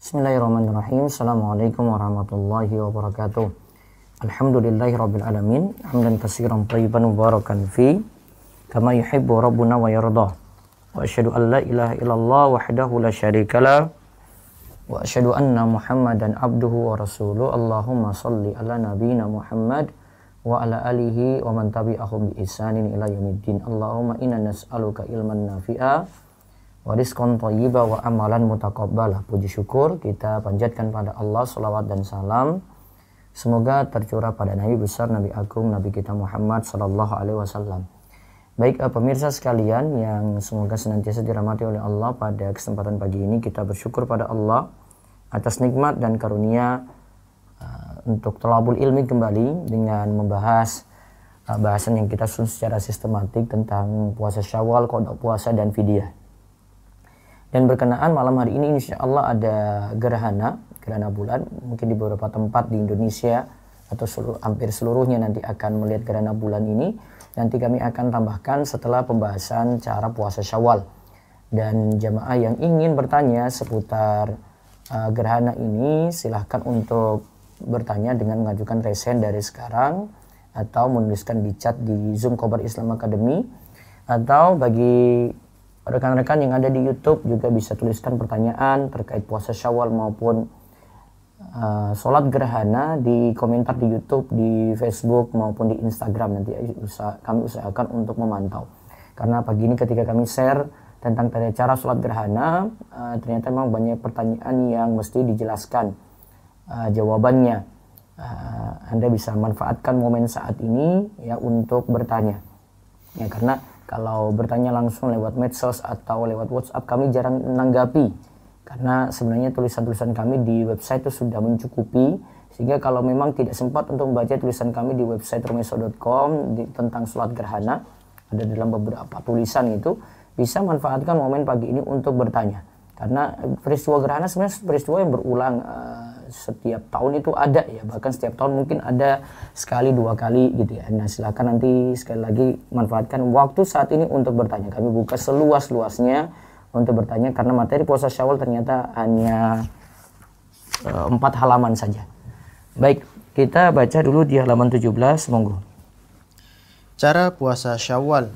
Bismillahirrahmanirrahim. Assalamualaikum warahmatullahi wabarakatuh. Alhamdulillahirabbil alamin. Hamdan katsiran thayyiban mubarakan fi kama yuhibbu rabbuna wa yardah. Wa asyhadu an la ilaha illallah wahdahu la syarikalah wa asyhadu anna Muhammadan abduhu wa rasuluh. Allahumma shalli ala nabiyyina Muhammad wa ala alihi wa man tabi'ahum bi ihsanin ila yaumiddin. Allahumma inna nas'aluka ilman nafi'a wa rizqan thayyiba wa amalan mutaqabbala. Puji syukur kita panjatkan pada Allah, salawat dan salam semoga tercurah pada Nabi besar, Nabi agung, Nabi kita Muhammad sallallahu alaihi wasallam. Baik pemirsa sekalian yang semoga senantiasa dirahmati oleh Allah, pada kesempatan pagi ini kita bersyukur pada Allah atas nikmat dan karunia untuk thalabul ilmi kembali dengan membahas bahasan yang kita susun secara sistematik tentang puasa Syawal, qada puasa dan fidyah. Dan berkenaan malam hari ini insya Allah ada gerhana bulan, mungkin di beberapa tempat di Indonesia atau hampir seluruhnya nanti akan melihat gerhana bulan ini. Nanti kami akan tambahkan setelah pembahasan cara puasa Syawal. Dan jamaah yang ingin bertanya seputar gerhana ini silahkan untuk bertanya dengan mengajukan resen dari sekarang atau menuliskan di chat di Zoom Khobar Islam Academy, atau bagi rekan-rekan yang ada di YouTube juga bisa tuliskan pertanyaan terkait puasa Syawal maupun sholat gerhana di komentar di YouTube, di Facebook maupun di Instagram. Nanti kami usahakan untuk memantau. Karena pagi ini ketika kami share tentang cara sholat gerhana, ternyata memang banyak pertanyaan yang mesti dijelaskan jawabannya. Anda bisa manfaatkan momen saat ini ya untuk bertanya. Ya, karena kalau bertanya langsung lewat medsos atau lewat WhatsApp kami jarang menanggapi, karena sebenarnya tulisan-tulisan kami di website itu sudah mencukupi, sehingga kalau memang tidak sempat untuk membaca tulisan kami di website rumeso.com tentang sholat gerhana, ada dalam beberapa tulisan itu, bisa manfaatkan momen pagi ini untuk bertanya. Karena peristiwa gerhana sebenarnya peristiwa yang berulang, setiap tahun itu ada ya, bahkan setiap tahun mungkin ada sekali dua kali gitu ya. Nah silakan nanti sekali lagi manfaatkan waktu saat ini untuk bertanya. Kami buka seluas-luasnya untuk bertanya karena materi puasa Syawal ternyata hanya 4 halaman saja. Baik, kita baca dulu di halaman 17, monggo. Cara puasa Syawal.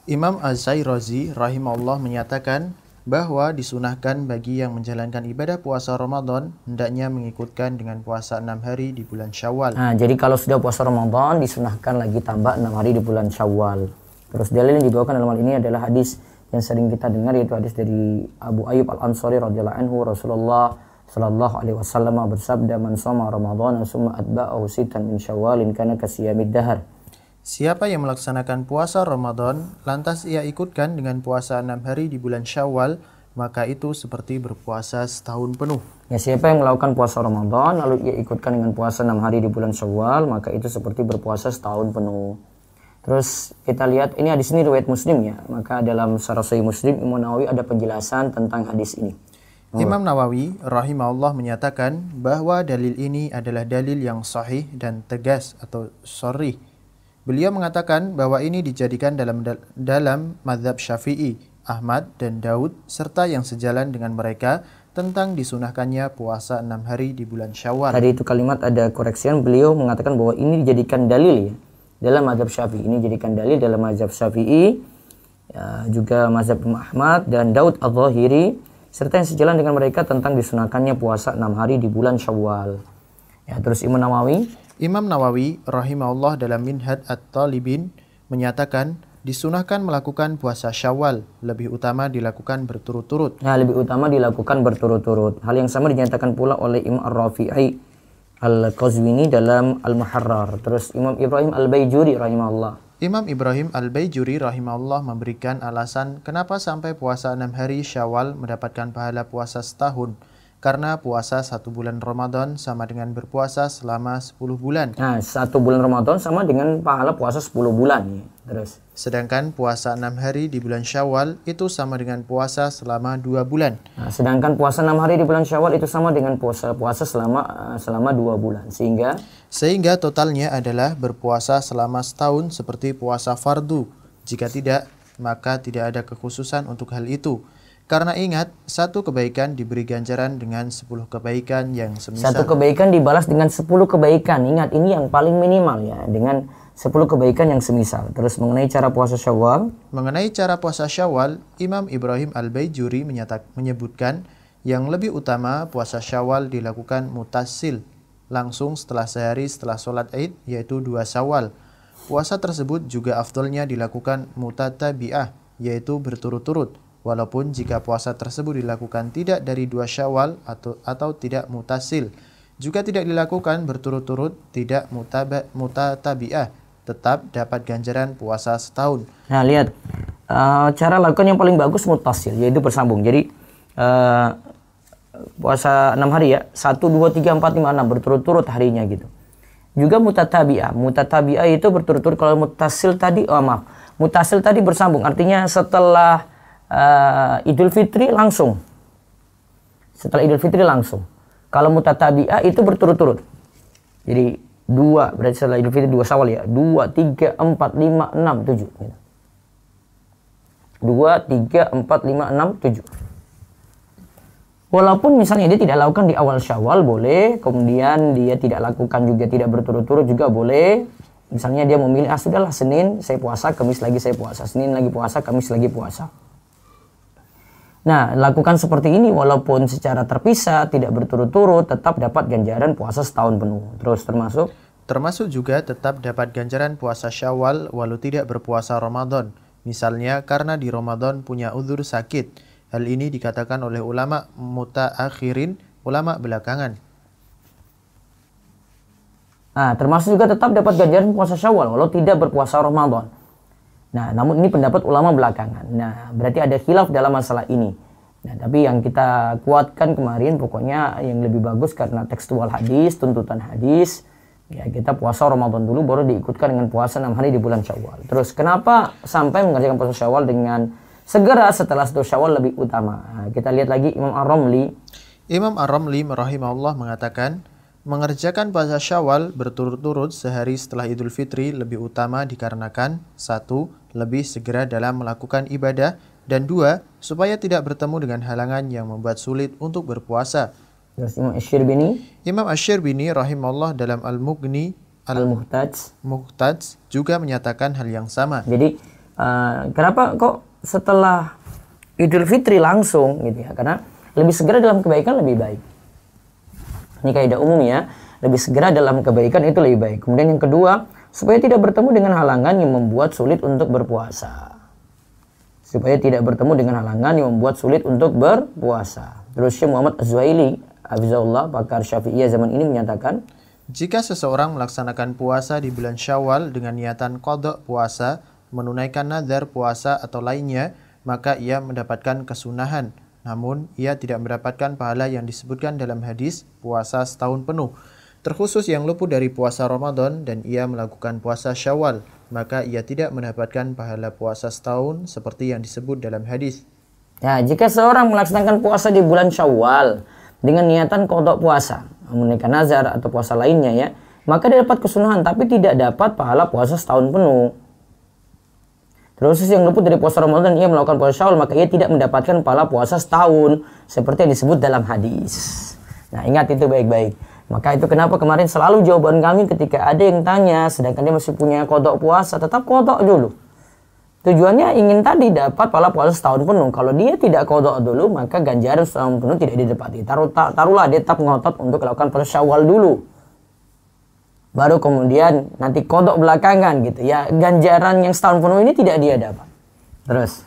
Imam Az-Zairazi rahimahullah menyatakan bahwa disunahkan bagi yang menjalankan ibadah puasa Ramadan hendaknya mengikutkan dengan puasa 6 hari di bulan Syawal. Nah, jadi kalau sudah puasa Ramadan disunahkan lagi tambah 6 hari di bulan Syawal. Terus dalil yang dibawakan dalam hal ini adalah hadis yang sering kita dengar, yaitu hadis dari Abu Ayyub Al-Ansari radhiyallahu anhu. Rasulullah sallallahu alaihi wasallam bersabda, "Man shoma Ramadan summa atba'ahu sittan min Syawalin kana kasiyamid dahar." Siapa yang melaksanakan puasa Ramadan, lantas ia ikutkan dengan puasa 6 hari di bulan Syawal, maka itu seperti berpuasa setahun penuh. Ya, siapa yang melakukan puasa Ramadan, lalu ia ikutkan dengan puasa 6 hari di bulan Syawal, maka itu seperti berpuasa setahun penuh. Terus kita lihat, ini hadis ini riwayat Muslim ya, maka dalam Syarah Sahih Muslim, Imam Nawawi ada penjelasan tentang hadis ini. Imam Nawawi rahimahullah menyatakan bahwa dalil ini adalah dalil yang sahih dan tegas atau sharih. Beliau mengatakan bahwa ini dijadikan dalam mazhab Syafi'i, Ahmad, dan Daud, serta yang sejalan dengan mereka tentang disunahkannya puasa 6 hari di bulan Syawal. Tadi itu kalimat ada koreksian, beliau mengatakan bahwa ini dijadikan dalil ya, dalam mazhab Syafi'i. Ini dijadikan dalil dalam mazhab Syafi'i, ya, juga mazhab Ahmad dan Daud Al-Zahiri, serta yang sejalan dengan mereka tentang disunahkannya puasa 6 hari di bulan Syawal. Ya, terus Imam Nawawi rahimahullah dalam Minhaj At-Talibin menyatakan disunahkan melakukan puasa Syawal, lebih utama dilakukan berturut-turut. Nah, lebih utama dilakukan berturut-turut. Hal yang sama dinyatakan pula oleh Imam Ar-Rafi'i Al-Qazwini dalam Al-Muharrar. Terus Imam Ibrahim Al-Baijuri rahimahullah. Imam Ibrahim Al-Baijuri rahimahullah memberikan alasan kenapa sampai puasa 6 hari Syawal mendapatkan pahala puasa setahun. Karena puasa 1 bulan Ramadan sama dengan berpuasa selama 10 bulan. Nah, 1 bulan Ramadan sama dengan pahala puasa 10 bulan. Ya. Terus. Sedangkan puasa 6 hari di bulan Syawal itu sama dengan puasa selama 2 bulan. Nah, sedangkan puasa 6 hari di bulan Syawal itu sama dengan puasa selama 2 bulan. Sehingga totalnya adalah berpuasa selama setahun seperti puasa fardu. Jika tidak, maka tidak ada kekhususan untuk hal itu. Karena ingat, satu kebaikan diberi ganjaran dengan 10 kebaikan yang semisal. Satu kebaikan dibalas dengan 10 kebaikan. Ingat, ini yang paling minimal ya, dengan 10 kebaikan yang semisal. Terus mengenai cara puasa Syawal. Mengenai cara puasa Syawal, Imam Ibrahim Al-Baijuri menyebutkan yang lebih utama puasa Syawal dilakukan mutasil, langsung setelah sehari setelah sholat Id, yaitu 2 Syawal. Puasa tersebut juga afdolnya dilakukan mutatabi'ah, yaitu berturut-turut. Walaupun jika puasa tersebut dilakukan tidak dari 2 Syawal atau tidak mutasil, juga tidak dilakukan berturut-turut, tidak mutatabi'ah, tetap dapat ganjaran puasa setahun. Nah, lihat cara lakukan yang paling bagus mutasil, yaitu bersambung. Jadi puasa 6 hari ya, 1, 2, 3, 4, 5, 6 berturut-turut harinya gitu. Juga mutatabi'ah. Mutatabi'ah itu berturut-turut. Kalau mutasil tadi, mutasil tadi bersambung, artinya setelah Idul Fitri langsung. Setelah Idul Fitri langsung. Kalau mutatabi'ah itu berturut-turut. Jadi 2, berarti setelah Idul Fitri 2 Syawal ya. 2, 3, 4, 5, 6, 7 gitu. 2, 3, 4, 5, 6, 7. Walaupun misalnya dia tidak lakukan di awal Syawal boleh, kemudian dia tidak lakukan juga tidak berturut-turut juga boleh. Misalnya dia memilih, sudahlah Senin saya puasa, Kamis lagi saya puasa, Senin lagi puasa, Kamis lagi puasa. Nah, lakukan seperti ini walaupun secara terpisah, tidak berturut-turut, tetap dapat ganjaran puasa setahun penuh. Terus termasuk juga tetap dapat ganjaran puasa Syawal walau tidak berpuasa Ramadan. Misalnya karena di Ramadan punya uzur sakit. Hal ini dikatakan oleh ulama mutaakhirin, ulama belakangan. Nah, termasuk juga tetap dapat ganjaran puasa Syawal walau tidak berpuasa Ramadan. Nah, namun ini pendapat ulama belakangan. Nah, berarti ada khilaf dalam masalah ini. Nah, tapi yang kita kuatkan kemarin pokoknya yang lebih bagus karena tekstual hadis, tuntutan hadis, ya kita puasa Ramadan dulu baru diikutkan dengan puasa 6 hari di bulan Syawal. Terus kenapa sampai mengerjakan puasa Syawal dengan segera setelah 1 Syawal lebih utama? Nah, kita lihat lagi Imam Ar-Ramli. Imam Ar-Ramli rahimahullah mengatakan, mengerjakan puasa Syawal berturut-turut sehari setelah Idul Fitri lebih utama dikarenakan 1. Lebih segera dalam melakukan ibadah, dan 2. Supaya tidak bertemu dengan halangan yang membuat sulit untuk berpuasa. Terus Imam Asy-Syirbini. Imam Asy-Syirbini rahimahullah dalam Al-Mughni Al-Muhtaj juga menyatakan hal yang sama. Jadi kenapa kok setelah Idul Fitri langsung gitu ya? Karena lebih segera dalam kebaikan lebih baik. Ini kaidah umum ya, lebih segera dalam kebaikan itu lebih baik. Kemudian yang kedua, supaya tidak bertemu dengan halangan yang membuat sulit untuk berpuasa. Supaya tidak bertemu dengan halangan yang membuat sulit untuk berpuasa. Terus Syekh Muhammad Az-Zuhaili, hafizahullah, pakar Syafi'iyah zaman ini menyatakan, jika seseorang melaksanakan puasa di bulan Syawal dengan niatan qadha puasa, menunaikan nazar puasa atau lainnya, maka ia mendapatkan kesunahan. Namun, ia tidak mendapatkan pahala yang disebutkan dalam hadis puasa setahun penuh. Terkhusus yang luput dari puasa Ramadan dan ia melakukan puasa Syawal, maka ia tidak mendapatkan pahala puasa setahun seperti yang disebut dalam hadis. Ya, jika seorang melaksanakan puasa di bulan Syawal dengan niatan qadha puasa, menunaikan nazar atau puasa lainnya ya, maka dia dapat kesunahan tapi tidak dapat pahala puasa setahun penuh. Terus yang luput dari puasa Ramadan ia melakukan puasa Syawal, maka ia tidak mendapatkan pahala puasa setahun seperti yang disebut dalam hadis. Nah, ingat itu baik-baik. Maka itu kenapa kemarin selalu jawaban kami ketika ada yang tanya sedangkan dia masih punya qadha puasa, tetap qadha dulu. Tujuannya ingin tadi dapat pahala puasa setahun penuh. Kalau dia tidak qadha dulu, maka ganjaran setahun penuh tidak didapati. Taruhlah dia tetap ngotot untuk melakukan puasa Syawal dulu. Baru kemudian nanti qadha belakangan gitu ya. Ganjaran yang setahun penuh ini tidak dia dapat. Terus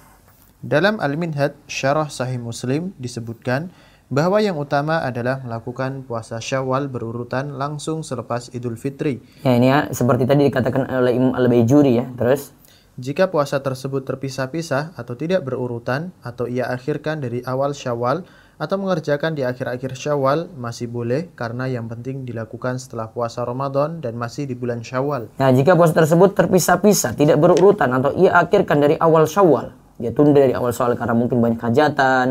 dalam Al-Minhaj Syarah Sahih Muslim disebutkan bahwa yang utama adalah melakukan puasa Syawal berurutan langsung selepas Idul Fitri. Ya, ini ya seperti tadi dikatakan oleh Imam Al-Baijuri ya. Terus jika puasa tersebut terpisah-pisah atau tidak berurutan atau ia akhirkan dari awal Syawal atau mengerjakan di akhir-akhir Syawal masih boleh karena yang penting dilakukan setelah puasa Ramadan dan masih di bulan Syawal. Nah, jika puasa tersebut terpisah-pisah, tidak berurutan atau ia akhirkan dari awal Syawal, dia tunda dari awal Syawal karena mungkin banyak hajatan,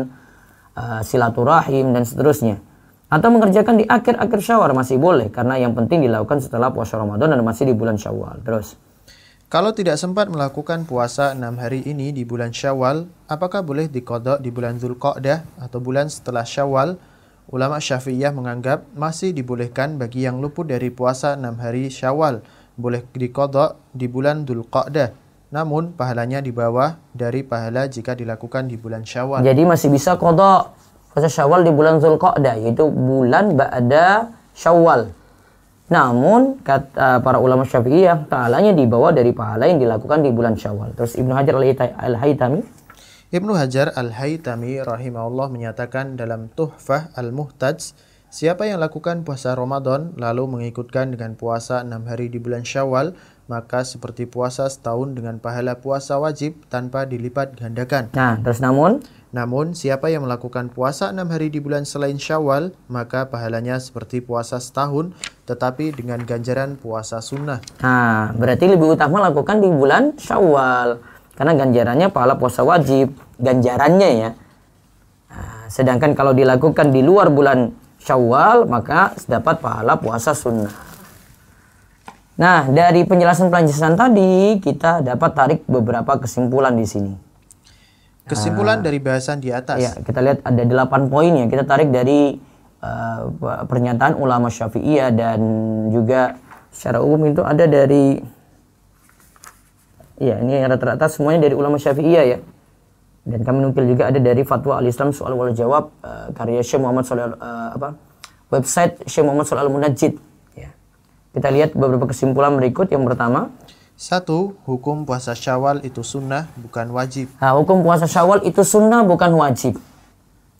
silaturahim dan seterusnya. Atau mengerjakan di akhir-akhir Syawal masih boleh karena yang penting dilakukan setelah puasa Ramadan dan masih di bulan Syawal. Terus Kalau tidak sempat melakukan puasa 6 hari ini di bulan Syawal, apakah boleh diqadha di bulan Dzulqa'dah atau bulan setelah Syawal? Ulama Syafi'iyah menganggap masih dibolehkan bagi yang luput dari puasa 6 hari Syawal, boleh diqadha di bulan Dzulqa'dah. Namun pahalanya di bawah dari pahala jika dilakukan di bulan Syawal. Jadi masih bisa qadha puasa Syawal di bulan Dzulqa'dah, yaitu bulan ba'da Syawal. Namun kata para ulama Syafi'iyah, pahalanya dibawa dari pahala yang dilakukan di bulan Syawal. Terus Ibnu Hajar Al-Haytami rahimahullah menyatakan dalam Tuhfah Al-Muhtaj, siapa yang lakukan puasa Ramadan lalu mengikutkan dengan puasa 6 hari di bulan Syawal, maka seperti puasa setahun dengan pahala puasa wajib tanpa dilipat gandakan. Nah, terus Namun, siapa yang melakukan puasa 6 hari di bulan selain Syawal, maka pahalanya seperti puasa setahun, tetapi dengan ganjaran puasa sunnah. Nah, berarti lebih utama lakukan di bulan Syawal, karena ganjarannya pahala puasa wajib, ganjarannya ya. Nah, sedangkan kalau dilakukan di luar bulan Syawal, maka dapat pahala puasa sunnah. Nah, dari penjelasan tadi, kita dapat tarik beberapa kesimpulan di sini. Kesimpulan dari bahasan di atas. Ya, kita lihat ada 8 poin ya. Kita tarik dari pernyataan ulama Syafi'iyah dan juga secara umum itu ada dari, ya ini rata-rata semuanya dari ulama Syafi'iyah ya. Dan kami nukil juga ada dari Fatwa Al-Islam Soal wal Jawab karya Syekh Muhammad Shalih website Syekh Muhammad Shalih Al-Munajjid ya. Kita lihat beberapa kesimpulan berikut. Yang pertama, 1. Hukum puasa Syawal itu sunnah, bukan wajib. Nah, hukum puasa Syawal itu sunnah, bukan wajib.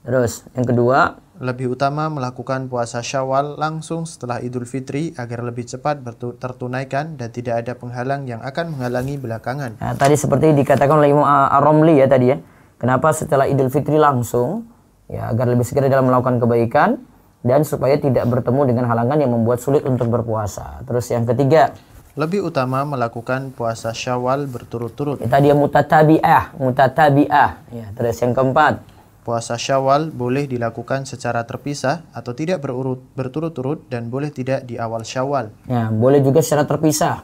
Terus, yang kedua, lebih utama melakukan puasa Syawal langsung setelah Idul Fitri agar lebih cepat tertunaikan dan tidak ada penghalang yang akan menghalangi belakangan. Nah, tadi seperti dikatakan oleh Imam Ar-Romli ya tadi ya. Kenapa setelah Idul Fitri langsung? Ya, agar lebih segera dalam melakukan kebaikan dan supaya tidak bertemu dengan halangan yang membuat sulit untuk berpuasa. Terus yang ketiga, lebih utama melakukan puasa Syawal berturut-turut. Tadi mutatabi'ah. Ya, terus yang keempat, puasa Syawal boleh dilakukan secara terpisah atau tidak berturut-turut dan boleh tidak di awal Syawal. Ya, boleh juga secara terpisah.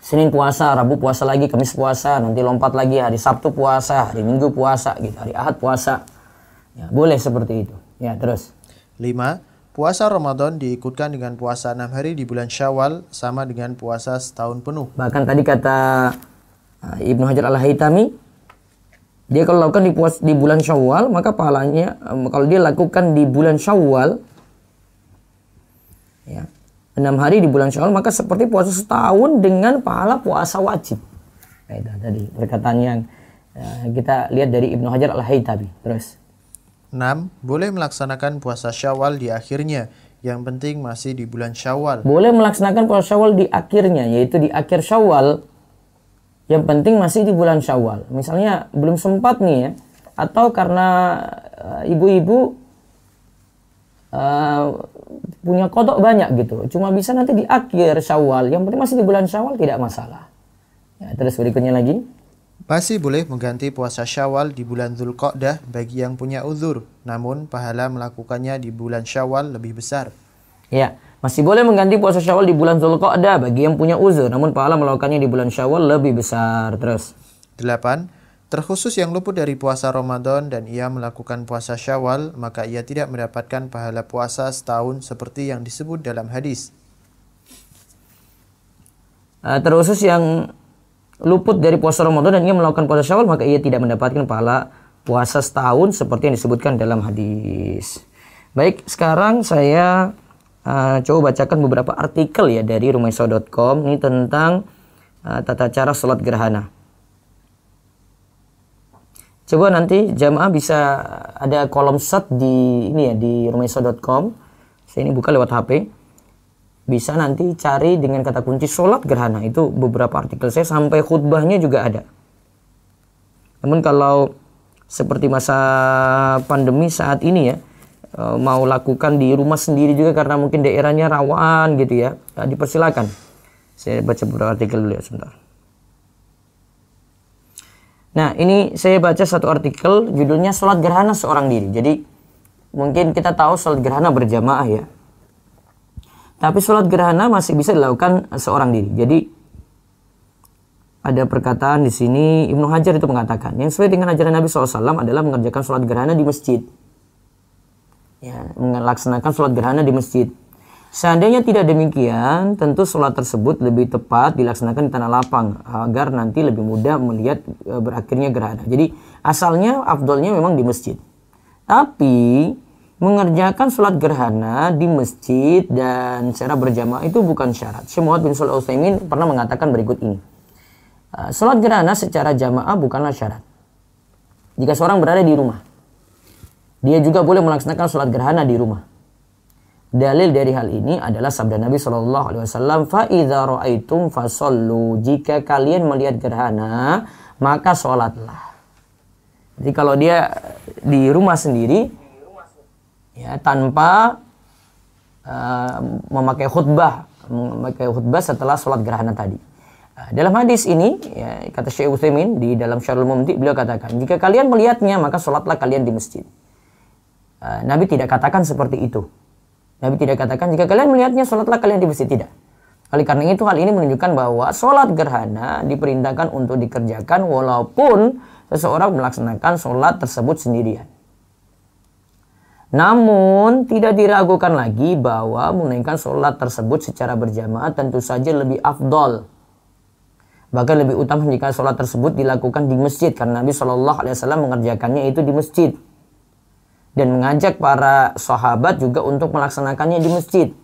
Senin puasa, Rabu puasa lagi, Kamis puasa, nanti lompat lagi hari Sabtu puasa, hari Minggu puasa, gitu, hari Ahad puasa. Ya, boleh seperti itu. Ya, terus. 5. Puasa Ramadan diikutkan dengan puasa 6 hari di bulan Syawal sama dengan puasa setahun penuh. Bahkan tadi kata Ibnu Hajar Al-Haytami, dia kalau lakukan di bulan Syawal, maka pahalanya kalau dia lakukan di bulan Syawal ya, 6 hari di bulan Syawal, maka seperti puasa setahun dengan pahala puasa wajib. Nah, itu tadi perkataan yang kita lihat dari Ibnu Hajar Al-Haytami. Terus 6. Boleh melaksanakan puasa Syawal di akhirnya. Yang penting masih di bulan Syawal. Boleh melaksanakan puasa Syawal di akhirnya, yaitu di akhir Syawal. Yang penting masih di bulan Syawal. Misalnya belum sempat nih ya, atau karena ibu-ibu punya kodok banyak gitu, cuma bisa nanti di akhir Syawal. Yang penting masih di bulan Syawal, tidak masalah. Ya, terus berikutnya lagi. Masih boleh mengganti puasa Syawal di bulan Dzulqa'dah bagi yang punya uzur, namun pahala melakukannya di bulan Syawal lebih besar. Ya, masih boleh mengganti puasa Syawal di bulan Dzulqa'dah bagi yang punya uzur, namun pahala melakukannya di bulan Syawal lebih besar. Terus 8. Terkhusus yang luput dari puasa Ramadan dan ia melakukan puasa Syawal, maka ia tidak mendapatkan pahala puasa setahun seperti yang disebut dalam hadis. Terkhusus yang luput dari puasa Ramadan dan ia melakukan puasa Syawal, maka ia tidak mendapatkan pahala puasa setahun seperti yang disebutkan dalam hadis. Baik, sekarang saya coba bacakan beberapa artikel ya dari rumaiso.com ini tentang tata cara sholat gerhana. Coba nanti jamaah bisa ada kolom search di ini ya di rumaiso.com. Saya ini buka lewat HP. Bisa nanti cari dengan kata kunci sholat gerhana. Itu beberapa artikel saya sampai khutbahnya juga ada. Namun kalau seperti masa pandemi saat ini ya, mau lakukan di rumah sendiri juga karena mungkin daerahnya rawan gitu ya, dipersilakan. Saya baca beberapa artikel dulu ya sebentar. Nah, ini saya baca satu artikel judulnya sholat gerhana seorang diri. Jadi mungkin kita tahu sholat gerhana berjamaah ya. Tapi sholat gerhana masih bisa dilakukan seorang diri. Jadi ada perkataan di sini, Ibnu Hajar itu mengatakan, yang sesuai dengan ajaran Nabi SAW adalah mengerjakan sholat gerhana di masjid. Ya, melaksanakan sholat gerhana di masjid. Seandainya tidak demikian, tentu sholat tersebut lebih tepat dilaksanakan di tanah lapang agar nanti lebih mudah melihat berakhirnya gerhana. Jadi asalnya afdolnya memang di masjid. Tapi mengerjakan sholat gerhana di masjid dan secara berjamaah itu bukan syarat. Syekh Muhammad bin Shalih Al-Utsaimin pernah mengatakan berikut ini. Sholat gerhana secara jamaah bukanlah syarat. Jika seorang berada di rumah, dia juga boleh melaksanakan sholat gerhana di rumah. Dalil dari hal ini adalah sabda Nabi SAW, "Fa'idza ra'aitum fasallu." Jika kalian melihat gerhana, maka sholatlah. Jadi kalau dia di rumah sendiri, ya, tanpa memakai khutbah setelah sholat gerhana tadi. Dalam hadis ini, ya, kata Syekh Utsaimin di dalam Syarhul Mumti, beliau katakan, jika kalian melihatnya, maka sholatlah kalian di masjid. Nabi tidak katakan seperti itu. Nabi tidak katakan, jika kalian melihatnya, sholatlah kalian di masjid. Tidak. Oleh karena itu, hal ini menunjukkan bahwa sholat gerhana diperintahkan untuk dikerjakan walaupun seseorang melaksanakan sholat tersebut sendirian. Namun, tidak diragukan lagi bahwa menunaikan sholat tersebut secara berjamaah tentu saja lebih afdol. Bahkan lebih utama jika sholat tersebut dilakukan di masjid, karena Nabi SAW mengerjakannya itu di masjid. Dan mengajak para sahabat juga untuk melaksanakannya di masjid.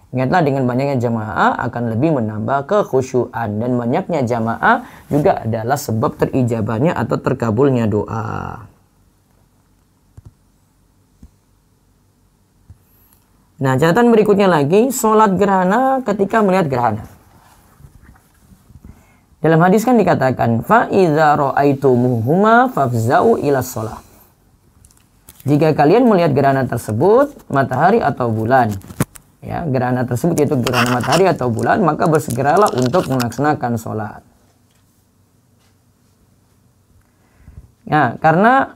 Ingatlah, dengan banyaknya jamaah akan lebih menambah kekhusyuan. Dan banyaknya jamaah juga adalah sebab terijabahnya atau terkabulnya doa. Nah, catatan berikutnya lagi, sholat gerhana ketika melihat gerhana. Dalam hadis kan dikatakan, "Fa'idza ra'aitumuhuma fafza'u ila shalah." Jika kalian melihat gerhana tersebut, matahari atau bulan, ya, gerhana tersebut yaitu gerhana matahari atau bulan, maka bersegeralah untuk melaksanakan sholat. Ya, karena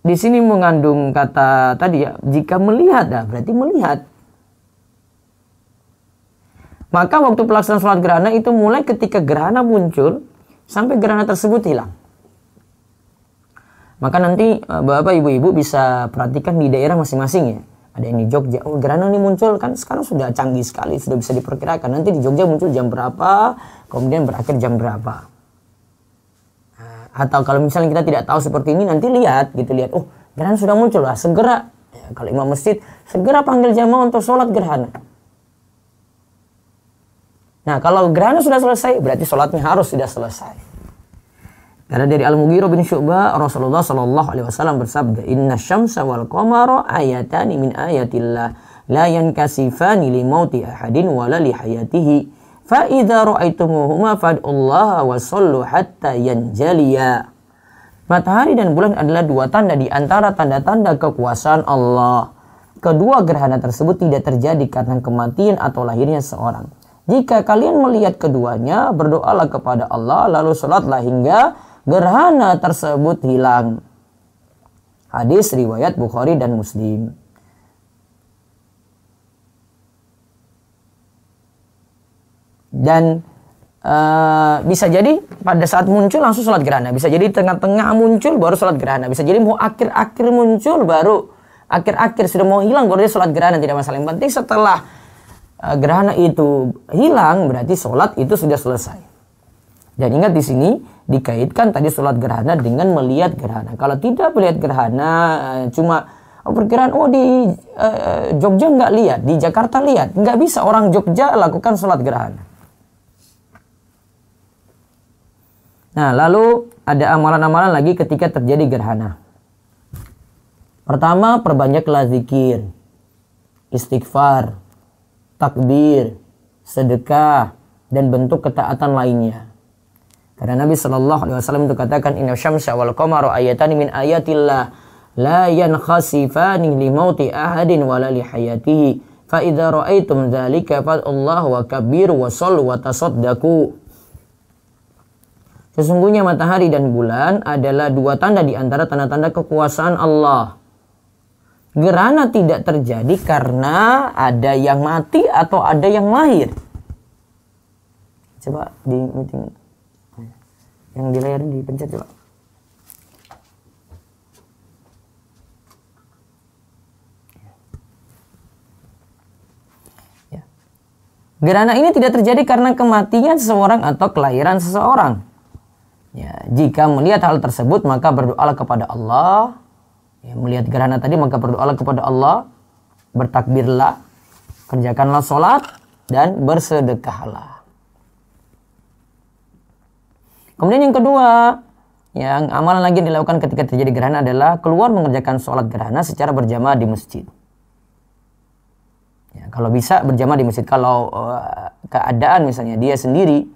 di sini mengandung kata tadi, ya, jika melihat, ya, berarti melihat. Maka waktu pelaksanaan sholat gerhana itu mulai ketika gerhana muncul sampai gerhana tersebut hilang. Maka nanti bapak ibu-ibu bisa perhatikan di daerah masing-masing, ya. Ada yang di Jogja, oh gerhana ini muncul, kan sekarang sudah canggih sekali, sudah bisa diperkirakan. Nanti di Jogja muncul jam berapa, kemudian berakhir jam berapa. Atau kalau misalnya kita tidak tahu seperti ini, nanti lihat, oh gerhana sudah muncul, lah segera. Ya, kalau imam masjid, segera panggil jamaah untuk sholat gerhana. Nah, kalau gerhana sudah selesai, berarti sholatnya harus sudah selesai. Karena dari Al-Mughirah bin Syu'bah, Rasulullah SAW bersabda, "Inna syamsa wal qamara ayatani min ayatillah, la yankasifani li mauti ahadin wala li hayatihi. Fa idza ra'aitumuhuma fad'ullaha wa shallu hatta yanjaliya." Matahari dan bulan adalah dua tanda di antara tanda-tanda kekuasaan Allah. Kedua gerhana tersebut tidak terjadi karena kematian atau lahirnya seorang. Jika kalian melihat keduanya, berdoalah kepada Allah, lalu sholatlah hingga gerhana tersebut hilang. Hadis riwayat Bukhari dan Muslim. Dan bisa jadi pada saat muncul langsung sholat gerhana. Bisa jadi tengah-tengah muncul baru sholat gerhana. Bisa jadi mau akhir-akhir muncul baru akhir-akhir sudah mau hilang baru dia sholat gerhana. Tidak masalah. Yang penting setelah gerhana itu hilang berarti sholat itu sudah selesai. Dan ingat di sini dikaitkan tadi sholat gerhana dengan melihat gerhana. Kalau tidak melihat gerhana, cuma perkiraan di Jogja nggak lihat, di Jakarta lihat, nggak bisa orang Jogja lakukan sholat gerhana. Nah, lalu ada amalan-amalan lagi ketika terjadi gerhana. Pertama, perbanyaklah zikir, istighfar, takbir, sedekah, dan bentuk ketaatan lainnya. Karena Nabi SAW itu katakan, "Inna syamsa wal qamara ayatani min ayatillah, la yankhasifani li mauti ahadin wala li hayatihi. Fa idza ra'aitum dzalika fad'ullaha wa kabbiru wa shallu wa tasaddaqu." Sesungguhnya matahari dan bulan adalah dua tanda di antara tanda-tanda kekuasaan Allah. Gerhana tidak terjadi karena ada yang mati atau ada yang lahir. Coba di meeting. Yang di layar dipencet coba. Ya. Gerhana ini tidak terjadi karena kematian seseorang atau kelahiran seseorang. Ya, jika melihat hal tersebut maka berdoalah kepada Allah. Ya, melihat gerhana tadi maka berdoalah kepada Allah, bertakbirlah, kerjakanlah sholat dan bersedekahlah. Kemudian yang kedua, yang amalan lagi yang dilakukan ketika terjadi gerhana adalah keluar mengerjakan sholat gerhana secara berjamaah di masjid. Ya, kalau bisa berjamaah di masjid. Kalau keadaan misalnya dia sendiri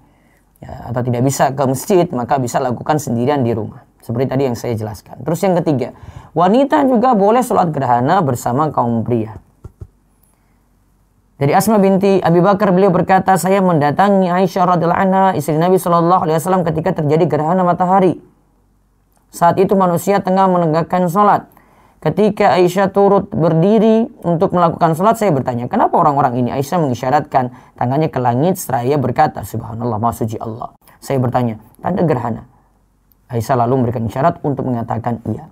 ya, atau tidak bisa ke masjid, maka bisa lakukan sendirian di rumah. Seperti tadi yang saya jelaskan. Terus yang ketiga, wanita juga boleh sholat gerhana bersama kaum pria. Dari Asma binti Abi Bakar, beliau berkata, saya mendatangi Aisyah radhiyallahu anha, istri Nabi SAW ketika terjadi gerhana matahari. Saat itu manusia tengah menegakkan sholat. Ketika Aisyah turut berdiri untuk melakukan sholat, saya bertanya, kenapa orang-orang ini? Aisyah mengisyaratkan tangannya ke langit seraya berkata, Subhanallah, Maha Suci Allah. Saya bertanya, tanda gerhana? Aisyah lalu memberikan isyarat untuk mengatakan iya.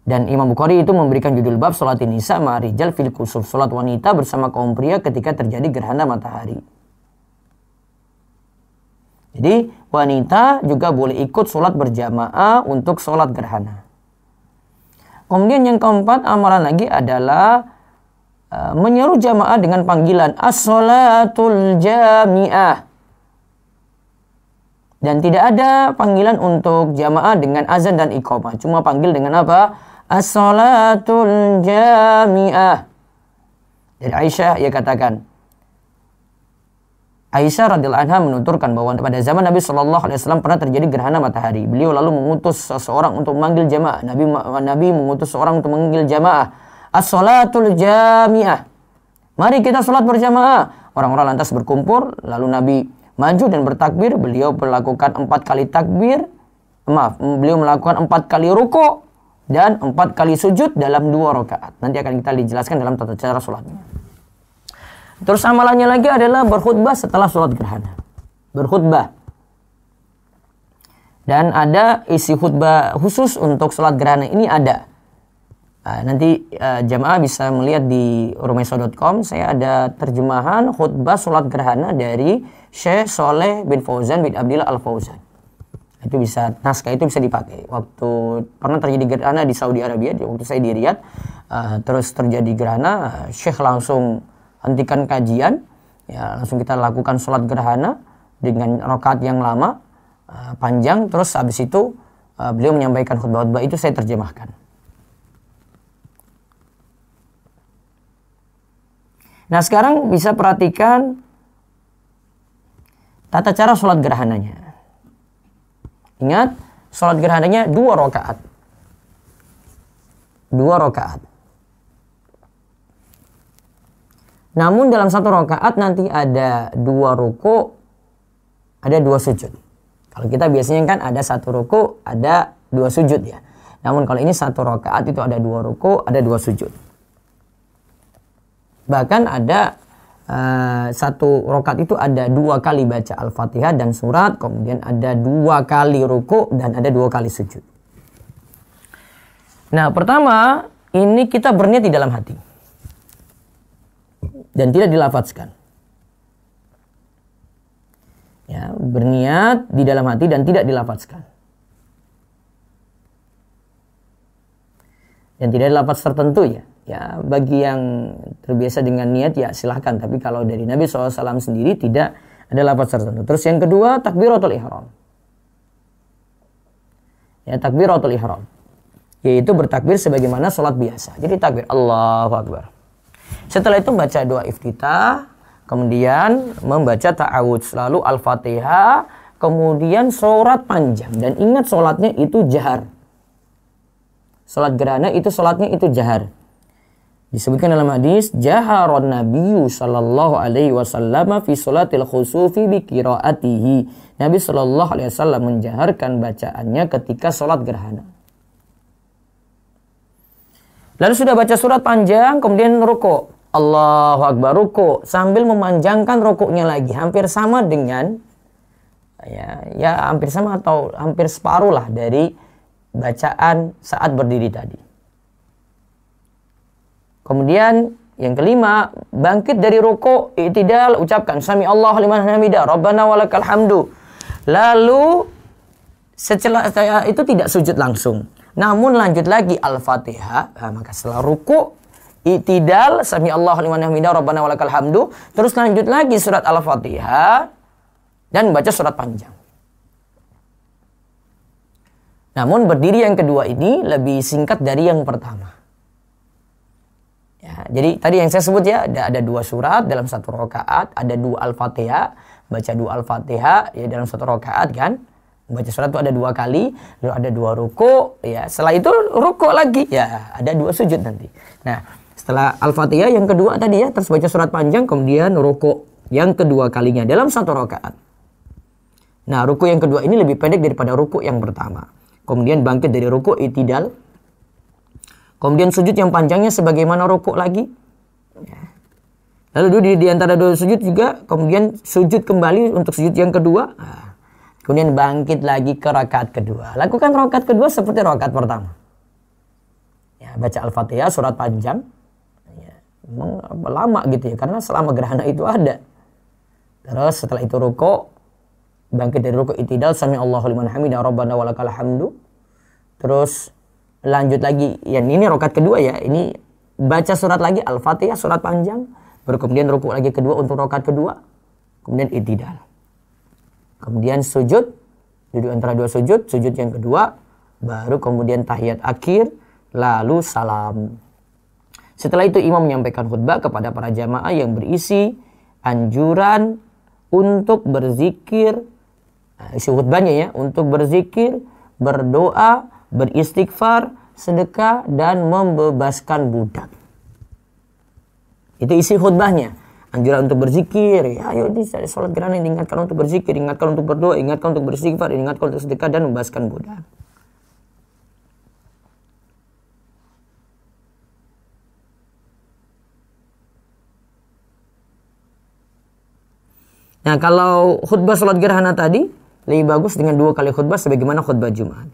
Dan Imam Bukhari itu memberikan judul bab sholatin nisa ma'arijal fil kusuf, sholat wanita bersama kaum pria ketika terjadi gerhana matahari. Jadi wanita juga boleh ikut sholat berjamaah untuk sholat gerhana. Kemudian yang keempat, amalan lagi adalah menyeru jamaah dengan panggilan as-sholatul jami'ah. Dan tidak ada panggilan untuk jamaah dengan azan dan iqamah. Cuma panggil dengan apa? As-sholatul jami'ah. Dari Aisyah, ia katakan, Aisyah radhiyallahu anha menuturkan bahwa pada zaman Nabi SAW pernah terjadi gerhana matahari. Beliau lalu mengutus seseorang untuk memanggil jamaah. Nabi mengutus seorang untuk memanggil jamaah. As-sholatul jami'ah. Mari kita sholat berjamaah. Orang-orang lantas berkumpul. Lalu Nabi maju dan bertakbir. Beliau melakukan 4 kali takbir. Beliau melakukan 4 kali ruku dan 4 kali sujud dalam 2 rakaat. Nanti akan kita dijelaskan dalam tata cara sholatnya. Terus amalannya lagi adalah berkhutbah setelah sholat gerhana. Berkhutbah. Dan ada isi khutbah khusus untuk sholat gerhana ini ada. Nanti jamaah bisa melihat di rumeso.com. Saya ada terjemahan khutbah sholat gerhana dari Syekh Soleh bin Fauzan bin Abdillah Al-Fauzan. Itu bisa, naskah itu bisa dipakai. Waktu pernah terjadi gerhana di Saudi Arabia, waktu saya di Riyadh, terus terjadi gerhana, Syekh langsung hentikan kajian, ya, langsung kita lakukan sholat gerhana dengan rakaat yang lama, panjang. Terus habis itu beliau menyampaikan khutbah itu saya terjemahkan. Nah sekarang bisa perhatikan tata cara sholat gerhananya. Ingat, sholat gerhananya 2 rakaat. 2 rakaat. Namun dalam 1 rakaat nanti ada 2 ruku, ada 2 sujud. Kalau kita biasanya kan ada 1 ruku, ada 2 sujud ya. Namun kalau ini 1 rakaat itu ada 2 ruku, ada 2 sujud. Bahkan ada 1 rakaat itu ada 2 kali baca Al-Fatihah dan surat, kemudian ada 2 kali ruku dan ada 2 kali sujud. Nah, pertama ini kita berniat di dalam hati dan tidak dilafazkan. Ya, berniat di dalam hati dan tidak dilafazkan. Dan tidak ada lafaz tertentu ya. Ya, bagi yang terbiasa dengan niat ya silahkan. Tapi kalau dari Nabi SAW sendiri tidak ada lafaz tertentu. Terus yang kedua, takbiratul ihram. Ya, takbiratul ihram. Yaitu bertakbir sebagaimana sholat biasa. Jadi takbir Allahu Akbar. Setelah itu baca doa iftitah. Kemudian membaca ta'awudz. Lalu Al-Fatihah. Kemudian surat panjang. Dan ingat sholatnya itu jahar. Sholat gerhana itu sholatnya itu jahar. Disebutkan dalam hadis, jaharon Nabiyyu sallallahu alaihi wasallam fi sholatil khusufi bi qiraatihi. Nabi sallallahu alaihi wasallam menjaharkan bacaannya ketika sholat gerhana. Lalu sudah baca surat panjang, kemudian ruku. Allahu Akbar, ruku sambil memanjangkan rukuknya lagi, hampir sama dengan Ya hampir sama atau hampir separuh lah dari bacaan saat berdiri tadi. Kemudian yang kelima, bangkit dari ruku', i'tidal, ucapkan sami Allahu liman hamidah, Rabbana walakal hamdu. Lalu setelah itu tidak sujud langsung, namun lanjut lagi Al-Fatihah. Maka setelah ruku', i'tidal, sami Allahu liman hamidah, Rabbana walakal hamdu, terus lanjut lagi surat Al-Fatihah dan baca surat panjang. Namun berdiri yang kedua ini lebih singkat dari yang pertama. Ya, jadi tadi yang saya sebut ya, ada 2 surat dalam 1 rakaat, ada 2 Al-Fatihah, baca 2 Al-Fatihah ya dalam 1 rakaat kan. Baca surat itu ada 2 kali, lalu ada 2 ruku, ya. Setelah itu ruku lagi, ya, ada 2 sujud nanti. Nah, setelah Al-Fatihah yang kedua tadi ya, terus baca surat panjang, kemudian ruku yang kedua kalinya dalam 1 rakaat. Nah, ruku yang kedua ini lebih pendek daripada ruku yang pertama. Kemudian bangkit dari ruku', i'tidal. Kemudian sujud yang panjangnya sebagaimana ruku' lagi. Ya. Lalu di antara 2 sujud juga, kemudian sujud kembali untuk sujud yang kedua. Nah, kemudian bangkit lagi ke rakaat kedua. Lakukan rakaat kedua seperti rakaat pertama. Ya, baca Al-Fatihah, surat panjang. Ya, memang lama gitu ya, karena selama gerhana itu ada. Terus setelah itu ruku', bangkit dari ruku', i'tidal, sami Allahu liman hamidah, Rabbana walakal hamdu. Terus lanjut lagi, ya ini rakaat kedua ya, ini baca surat lagi Al-Fatihah, surat panjang, baru kemudian ruku' lagi kedua untuk rakaat kedua, kemudian i'tidal. Kemudian sujud, duduk antara 2 sujud, sujud yang kedua, baru kemudian tahiyat akhir, lalu salam. Setelah itu imam menyampaikan khutbah kepada para jamaah yang berisi anjuran untuk berzikir. Nah, isi khutbahnya ya, untuk berzikir, berdoa, beristighfar, sedekah, dan membebaskan budak. Itu isi khutbahnya. Anjuran untuk berzikir, ya ayo di sholat gerhana diingatkan untuk berzikir, ingatkan untuk berdoa, ingatkan untuk beristighfar, ingatkan untuk sedekah, dan membebaskan budak. Nah, kalau khutbah sholat gerhana tadi lebih bagus dengan 2 kali khutbah sebagaimana khutbah Jumat.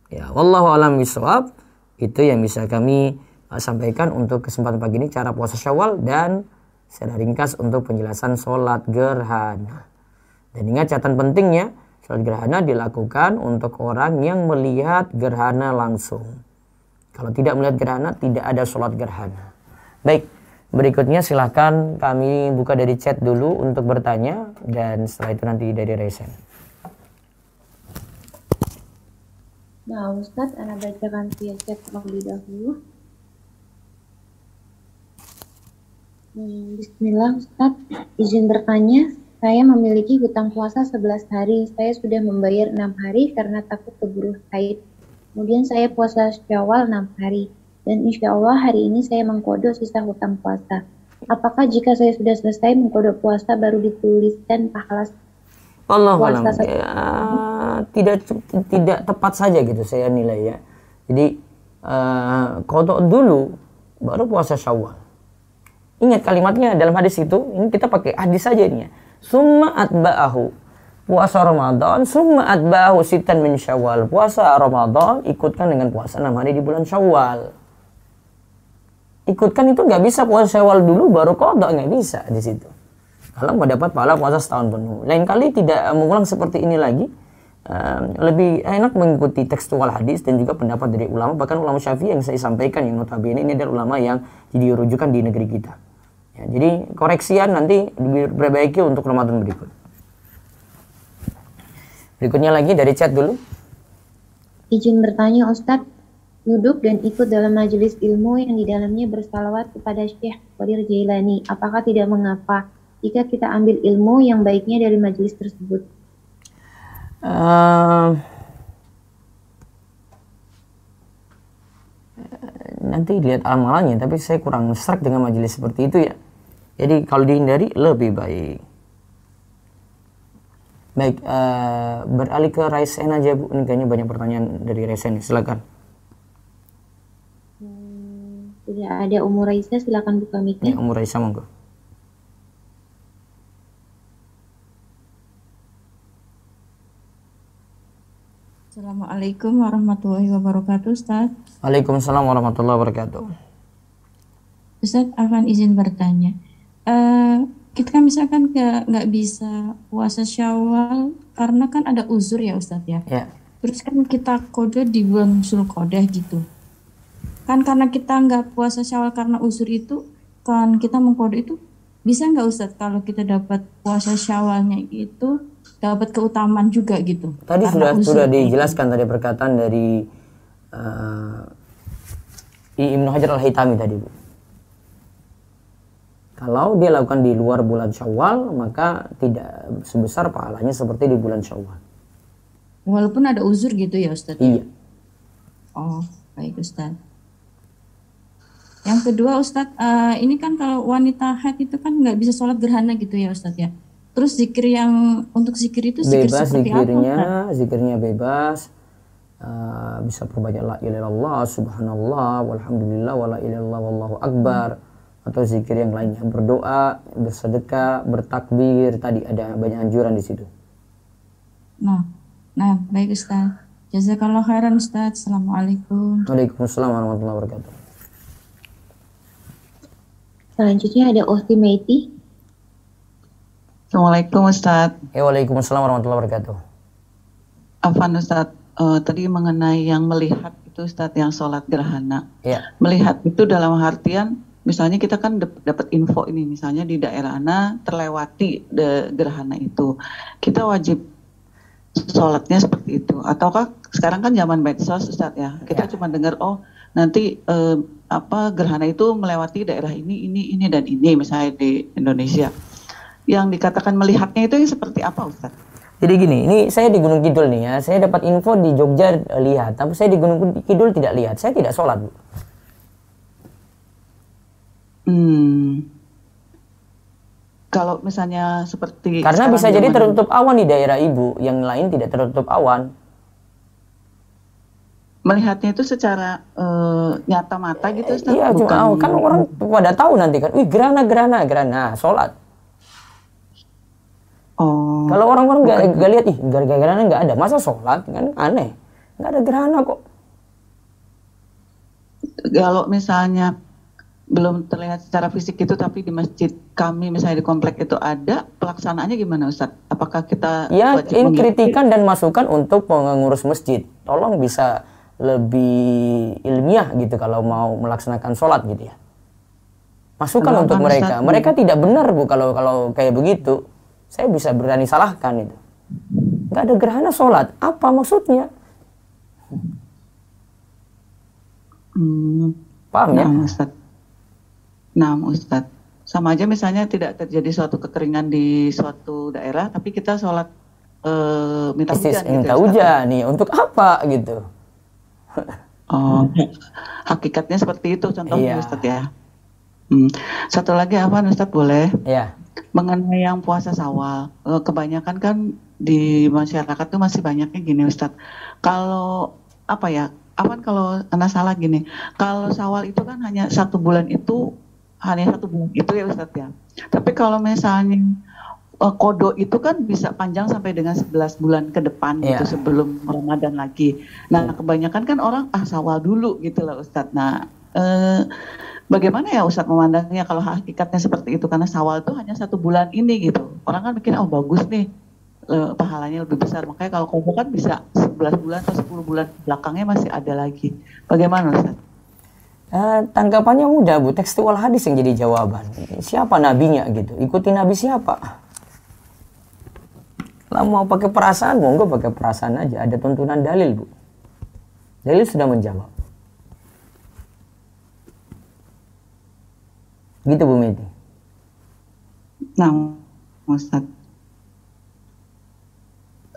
Ya, wallahu a'lam bishawab. Itu yang bisa kami sampaikan untuk kesempatan pagi ini, cara puasa Syawal dan secara ringkas untuk penjelasan sholat gerhana. Dan ingat catatan pentingnya, sholat gerhana dilakukan untuk orang yang melihat gerhana langsung. Kalau tidak melihat gerhana, tidak ada sholat gerhana. Baik, berikutnya silahkan kami buka dari chat dulu untuk bertanya, dan setelah itu nanti dari Resen. Nah, Ustadz, Anda bacakan via chat terlebih dahulu. Bismillah, Ustadz. Izin bertanya, saya memiliki hutang puasa 11 hari. Saya sudah membayar 6 hari karena takut keburu haid. Kemudian saya puasa Syawal 6 hari. Dan insya Allah hari ini saya mengkodok sisa hutang puasa. Apakah jika saya sudah selesai mengkodok puasa baru dituliskan pahala puasa tidak tepat saja gitu saya nilai ya. Jadi kodok dulu baru puasa Syawal. Ingat kalimatnya dalam hadis itu, ini kita pakai hadis saja ini ya. Summa atba'ahu, puasa Ramadan, summa atba'ahu sitan min Syawal. Puasa Ramadan ikutkan dengan puasa 6 hari di bulan Syawal. Ikutkan itu nggak bisa puasa Syawal dulu baru kodok, nggak bisa di situ. Kalau mau dapat pahala puasa setahun penuh. Lain kali tidak mengulang seperti ini lagi. Lebih enak mengikuti tekstual hadis dan juga pendapat dari ulama, bahkan ulama Syafi'i yang saya sampaikan yang notabene ini adalah ulama yang jadi rujukan di negeri kita. Ya, jadi koreksian nanti diperbaiki untuk Ramadan berikut. Berikutnya lagi dari chat dulu. Izin bertanya Ustadz, duduk dan ikut dalam majelis ilmu yang di dalamnya bersalawat kepada Syekh Qadir Jailani, apakah tidak mengapa jika kita ambil ilmu yang baiknya dari majelis tersebut? Nanti lihat amalannya, tapi saya kurang serak dengan majelis seperti itu ya. Jadi kalau dihindari lebih baik. Baik, beralih ke Raisen aja Bu. Ini kayaknya banyak pertanyaan dari Raisen, silakan. Sudah ada Umur Raisa, silakan buka Ya, mic-nya. Umur Raisa monggo. Assalamualaikum warahmatullahi wabarakatuh, Ustaz. Waalaikumsalam warahmatullahi wabarakatuh. Ustaz, akan izin bertanya. Kita kan misalkan nggak bisa puasa Syawal karena kan ada uzur ya, Ustaz ya. Ya. Terus kan kita kode di bulan Zulqa'dah gitu. Kan karena kita nggak puasa Syawal karena uzur itu, kan kita mengkode itu, bisa nggak Ustaz kalau kita dapat puasa Syawalnya itu dapat keutamaan juga gitu? Tadi Karena uzur sudah kayak gitu. dijelaskan tadi perkataan dari Ibnu Hajar Al-Haytami tadi, Bu. Kalau dia lakukan di luar bulan Syawal, maka tidak sebesar pahalanya seperti di bulan Syawal. Walaupun ada uzur gitu ya Ustaz? Iya. Oh, baik Ustaz. Yang kedua Ustadz, ini kan kalau wanita haid itu kan nggak bisa sholat gerhana gitu ya Ustadz ya. Terus zikir yang untuk zikir itu zikir Bebas seperti zikirnya, apa? zikirnya bebas. Bisa perbanyak la ilaha illallah, subhanallah, walhamdulillah, wala ilaha illallah, wallahu akbar. Atau zikir yang lainnya, berdoa, bersedekah, bertakbir. Tadi ada banyak anjuran di situ. Nah, baik Ustadz. Jazakallah khairan Ustadz. Assalamualaikum. Waalaikumsalam warahmatullahi wabarakatuh. Selanjutnya ada Ohti Meiti. Assalamualaikum Ustadz. Waalaikumsalam warahmatullahi wabarakatuh. Afan Ustadz, tadi mengenai yang melihat itu Ustadz, yang sholat gerhana. Ya. Melihat itu dalam artian, misalnya kita kan dapat info ini, misalnya di daerah Ana terlewati gerhana itu. Kita wajib sholatnya seperti itu. Ataukah sekarang kan zaman medsos Ustadz ya, kita cuma dengar, oh nanti gerhana itu melewati daerah ini dan ini, misalnya di Indonesia. Yang dikatakan melihatnya itu yang seperti apa Ustaz? Jadi gini, ini saya di Gunung Kidul nih ya, saya dapat info di Jogja lihat, tapi saya di Gunung Kidul tidak lihat, saya tidak sholat, Bu. Kalau misalnya seperti Karena bisa jadi tertutup awan di daerah Ibu, yang lain tidak tertutup awan. Melihatnya itu secara nyata mata gitu Ustaz? Iya, cuma kan orang pada tahu nanti kan, wih gerhana, sholat. Oh. Kalau orang-orang nggak lihat, ih gerhana nggak ada, masa sholat kan aneh, nggak ada gerhana kok. Kalau misalnya belum terlihat secara fisik itu, tapi di masjid kami misalnya di komplek itu ada, pelaksanaannya gimana Ustaz? Apakah kita Ya, wajib ini kritikan dan masukan untuk pengurus masjid. Tolong bisa lebih ilmiah gitu kalau mau melaksanakan sholat gitu ya. Masukan untuk mereka. Ustaz, Mereka tidak benar, Bu, kalau kayak begitu. Saya bisa berani salahkan itu. Nggak ada gerhana sholat. Apa maksudnya? Paham ya? Nah Ustaz, sama aja misalnya tidak terjadi suatu kekeringan di suatu daerah, tapi kita sholat minta hujan gitu. Minta hujan nih, untuk apa gitu? Oh, hakikatnya seperti itu contohnya Ustaz ya. Satu lagi apa Ustaz boleh? Ya. Mengenai yang puasa Syawal, kebanyakan kan di masyarakat tuh masih banyaknya gini Ustaz. Kalau kalau anak salah gini, kalau Syawal itu kan hanya satu bulan itu ya Ustaz ya. Tapi kalau misalnya kodo itu kan bisa panjang sampai dengan 11 bulan ke depan gitu sebelum Ramadan lagi. Nah kebanyakan kan orang Syawal dulu gitu lah Ustaz. Nah bagaimana ya Ustaz memandangnya kalau hakikatnya seperti itu, karena Syawal itu hanya satu bulan ini gitu. Orang kan mikir bagus nih, pahalanya lebih besar. Makanya kalau kodo kan bisa 11 bulan atau 10 bulan belakangnya masih ada lagi. Bagaimana Ustaz? Tanggapannya mudah, Bu. Tekstual hadis yang jadi jawaban. Siapa nabinya gitu? Ikuti nabi siapa? Lah mau pakai perasaan, monggo pakai perasaan aja. Ada tuntunan dalil, Bu. Dalil sudah menjawab. Gitu Bu Meti. Nah, Ustaz.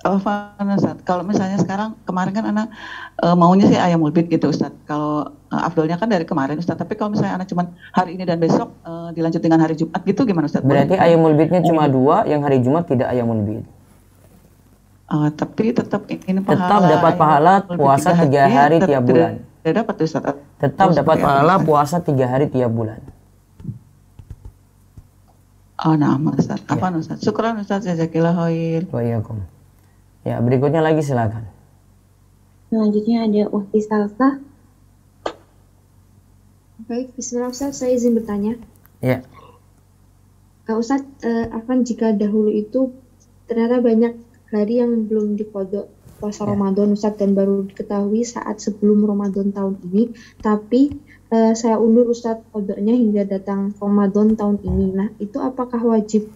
Ustaz, kalau misalnya sekarang, kemarin kan anak maunya sih ayam ulbit gitu Ustaz. Kalau afdolnya kan dari kemarin Ustaz. Tapi kalau misalnya anak cuma hari ini dan besok dilanjut dengan hari Jumat gitu gimana Ustaz? Berarti ayam ulbitnya cuma 2, yang hari Jumat tidak ayam ulbit. Tapi tetap ini pahala. Tetap dapat pahala puasa 3 hari tiap bulan. Udah dapat Ustaz? Tetap Terus dapat seperti apa, pahala Ustaz? puasa 3 hari tiap bulan. Oh, nah, Ustaz. Ya. Apa Ustaz? Syukran Ustaz, jazakillah khair. Wa iyyakum. Ya, berikutnya lagi silakan. Selanjutnya ada Uhti Salsa. Baik, bismillah Ustaz, saya izin bertanya. Ya. Ustaz, Afan, jika dahulu itu ternyata banyak hari yang belum dikodok puasa Ramadan Ustaz, dan baru diketahui saat sebelum Ramadan tahun ini, tapi saya undur Ustaz kodoknya hingga datang Ramadan tahun ini. Nah, itu apakah wajib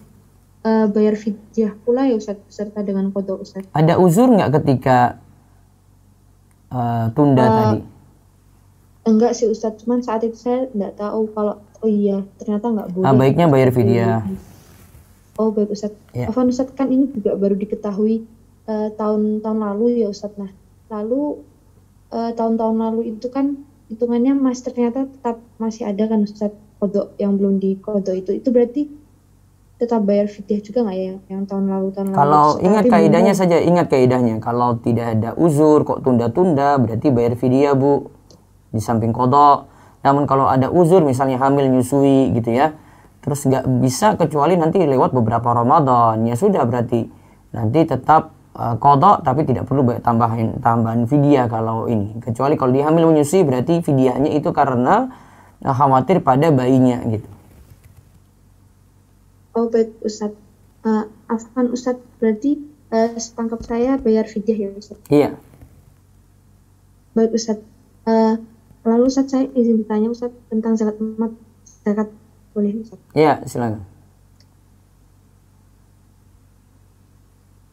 bayar fidyah pula ya Ustaz, beserta dengan kodok Ustaz? Ada uzur nggak ketika tunda tadi? Enggak sih Ustaz, cuman saat itu saya nggak tahu kalau, oh iya, ternyata nggak boleh. Baiknya bayar fidyah. Oh baik Ustaz. Ya. Afwan Ustaz, kan ini juga baru diketahui tahun-tahun lalu ya Ustaz. Nah, lalu tahun-tahun lalu itu kan hitungannya ternyata tetap masih ada kan Ustaz kodok yang belum dikodok itu berarti tetap bayar fidyah juga nggak ya yang tahun lalu Kalau Ustaz? ingat Tapi kaidahnya belum. saja, ingat kaidahnya. Kalau tidak ada uzur kok tunda-tunda, berarti bayar fidyah, Bu. Di samping kodok. Namun kalau ada uzur, misalnya hamil nyusui gitu ya, terus nggak bisa kecuali nanti lewat beberapa Ramadan, ya sudah berarti nanti tetap kodok, tapi tidak perlu tambahan fidyah kalau ini. Kecuali kalau dia hamil menyusui, berarti fidyahnya itu karena khawatir pada bayinya gitu. Oh baik Ustaz. Afwan Ustaz, berarti setangkap saya bayar fidyah ya Ustaz? Iya. Baik Ustaz. Lalu Ustaz, saya izin bertanya Ustaz tentang zakat emas. Zakat boleh Ustaz? Iya, silakan.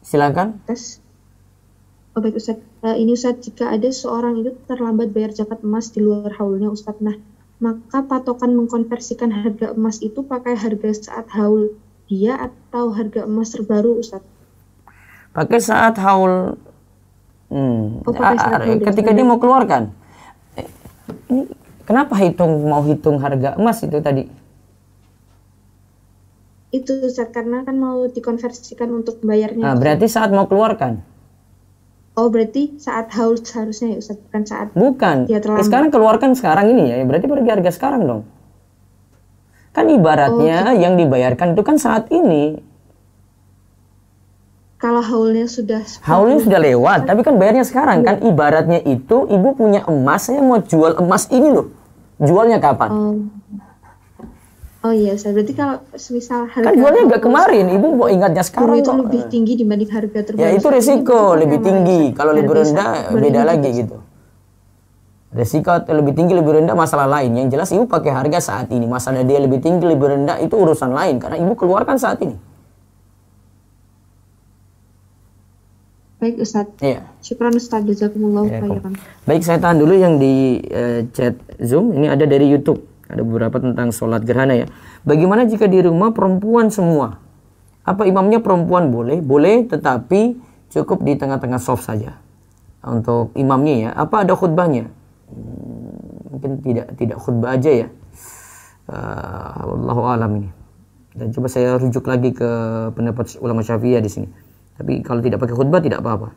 Silakan. Tes. Oh baik Ustaz. Ini Ustaz, jika ada seorang itu terlambat bayar zakat emas di luar haulnya Ustaz, nah maka patokan mengkonversikan harga emas itu pakai harga saat haul dia atau harga emas terbaru Ustaz? Pakai saat haul. Pakai saat haul Ketika dia mau keluarkan. Ini kenapa mau hitung harga emas itu tadi? Itu Ustaz, karena kan mau dikonversikan untuk bayarnya. Nah, berarti saat mau keluarkan. Oh, berarti saat haul seharusnya ya Ustaz, bukan saat Bukan. dia terlambat. Sekarang keluarkan sekarang ini ya, berarti pergi harga sekarang dong. Kan ibaratnya yang dibayarkan itu kan saat ini. Kalau haulnya sudah lewat, tapi kan bayarnya sekarang kan. Ibaratnya itu ibu punya emas, saya mau jual emas ini loh. Jualnya kapan? Oh iya Ustaz, berarti kalau misal harga Kan jualnya nggak kemarin, ibu mau ingatnya sekarang itu kok. lebih tinggi dibanding harga terbaru. Ya itu resiko lebih tinggi. Kalau lebih rendah beda lagi gitu. Resiko lebih tinggi lebih rendah masalah lain. Yang jelas ibu pakai harga saat ini. Masalah dia lebih tinggi lebih rendah itu urusan lain karena ibu keluarkan saat ini. Baik Ustaz. Iya. Syukran Ustaz, jazakumullah khairan. Baik, saya tahan dulu yang di chat Zoom. Ini ada dari YouTube. Ada beberapa tentang sholat gerhana ya. Bagaimana jika di rumah perempuan semua? Apa imamnya perempuan boleh? Boleh, tetapi cukup di tengah-tengah soft saja. Untuk imamnya ya. Apa ada khutbahnya? Mungkin tidak khutbah aja ya. Wallahu alam ini. Dan coba saya rujuk lagi ke pendapat ulama Syafi'iyah di sini. Tapi kalau tidak pakai khutbah tidak apa-apa.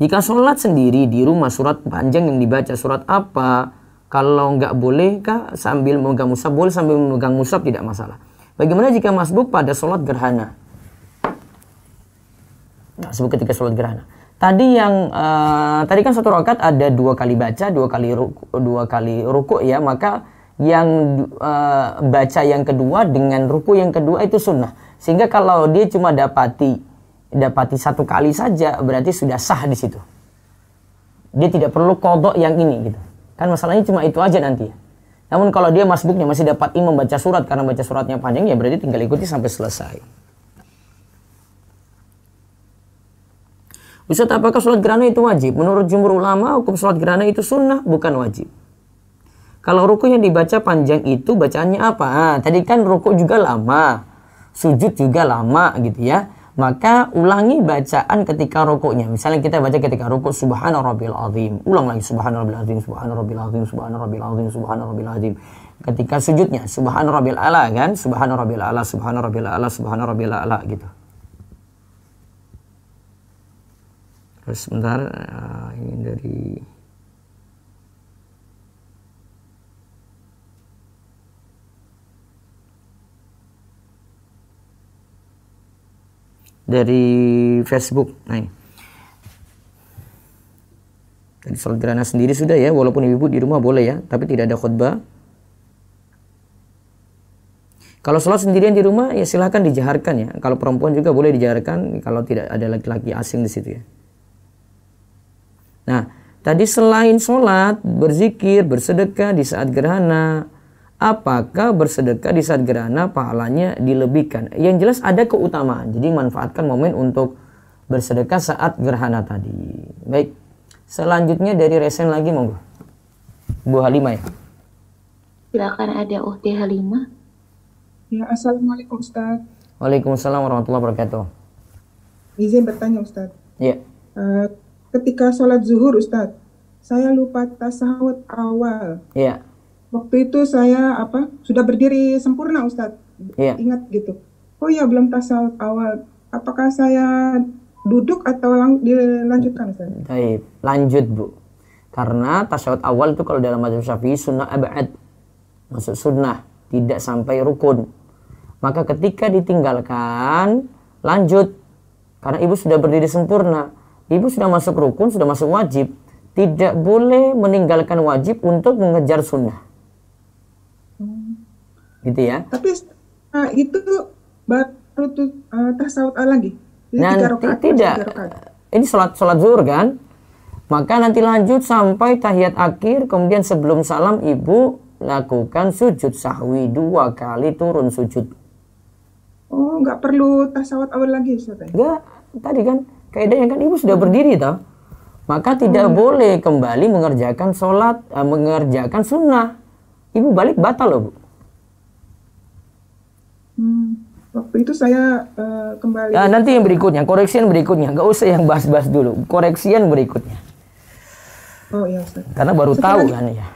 Jika sholat sendiri di rumah, surat panjang yang dibaca, surat apa? Kalau nggak boleh kah sambil memegang mushaf? Boleh sambil memegang mushaf, tidak masalah. Bagaimana jika masbuk pada sholat gerhana? Nah, sebut ketika sholat gerhana. Tadi kan satu rakaat ada 2 kali baca, 2 kali ruku ya. Maka yang baca yang kedua dengan ruku yang kedua itu sunnah. Sehingga kalau dia cuma dapati 1 kali saja, berarti sudah sah di situ. Dia tidak perlu qadha yang ini gitu. Kan masalahnya cuma itu aja nanti ya. Namun kalau dia masbuknya masih dapat imam baca surat karena baca suratnya panjang, ya berarti tinggal ikuti sampai selesai. Ustaz, apakah sholat gerhana itu wajib? Menurut jumhur ulama, hukum sholat gerhana itu sunnah, bukan wajib. Kalau ruku yang dibaca panjang itu bacaannya apa? Tadi kan ruku juga lama, sujud juga lama gitu ya. Maka ulangi bacaan ketika rukuknya. Misalnya kita baca ketika rukuk subhana rabbil azim. Ulang lagi subhana rabbil azim, subhana rabbil azim, subhana rabbil azim, subhana rabbil azim. Ketika sujudnya subhana rabbil ala kan? Subhana rabbil ala, subhana rabbil ala, subhana rabbil ala gitu. Terus sebentar, ini dari dari Facebook. Nah, ini. Tadi sholat gerhana sendiri sudah ya, walaupun ibu di rumah boleh ya, tapi tidak ada khutbah. Kalau sholat sendirian di rumah ya silahkan dijaharkan ya. Kalau perempuan juga boleh dijaharkan kalau tidak ada laki-laki asing di situ ya. Nah, tadi selain sholat, berzikir, bersedekah di saat gerhana, apakah bersedekah di saat gerhana pahalanya dilebihkan? Yang jelas ada keutamaan. Jadi manfaatkan momen untuk bersedekah saat gerhana tadi. Baik. Selanjutnya dari resen lagi monggo. Bu Halimah ya. Silakan, ada Ukti Halimah. Ya, Assalamualaikum Ustaz. Waalaikumsalam warahmatullahi wabarakatuh. Izin bertanya Ustaz. Ya. Ketika sholat zuhur Ustaz, saya lupa tasawuf awal. Ya. Waktu itu saya sudah berdiri sempurna Ustaz. Ya. Ingat gitu. Oh ya, belum tasawuf awal. Apakah saya duduk atau dilanjutkan Ustaz? Baik, lanjut Bu. Karna tasyahud awal itu kalau dalam mazhab Syafi'i sunnah abad. Maksud sunnah, tidak sampai rukun. Maka ketika ditinggalkan, lanjut. Karena ibu sudah berdiri sempurna. Ibu sudah masuk rukun, sudah masuk wajib. Tidak boleh meninggalkan wajib untuk mengejar sunnah. Gitu ya. Tapi itu baru tasawuf lagi. Jadi Nanti 3 rakaat, tidak. 3 rakaat. Ini sholat zuhur kan? Maka nanti lanjut sampai tahiyat akhir. Kemudian sebelum salam ibu lakukan sujud sahwi 2 kali turun sujud. Oh, nggak perlu tasawuf awal lagi Ustaz? Enggak, tadi kan kaidahnya kan ibu sudah berdiri toh. Maka tidak boleh kembali mengerjakan sholat, mengerjakan sunnah. Ibu balik batal loh Bu. Waktu itu saya kembali. Ya, nanti yang berikutnya, koreksian berikutnya. Nggak usah yang bahas-bahas dulu. Koreksian berikutnya. Oh iya Ustaz. Karena baru tahu kan ya.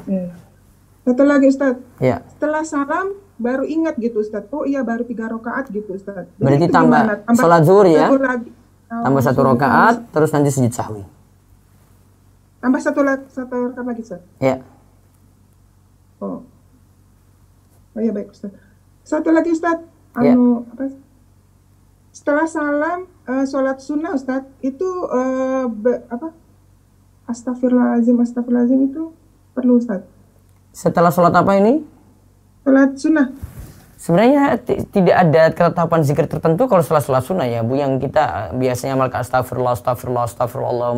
Ya. Satu lagi Ustaz. Ya. Setelah salam baru ingat gitu Ustaz. Oh iya baru 3 rakaat gitu Ustaz. Jadi Berarti itu tambah gimana? sholat zuhur ya. Lagi. Tambah 1 rakaat, terus nanti sujud sahwi. Tambah satu rakaat lagi Ustaz. Ya. Oh iya baik Ustaz. Satu lagi Ustaz. Ya. Setelah salam sholat sunnah Ustaz itu Astagfirullahaladzim itu perlu Ustaz. Setelah sholat apa ini? Sholat sunnah. Sebenarnya tidak ada ketetapan zikir tertentu kalau setelah sholat sunnah ya Bu. Yang kita biasanya amalkan astagfirullah,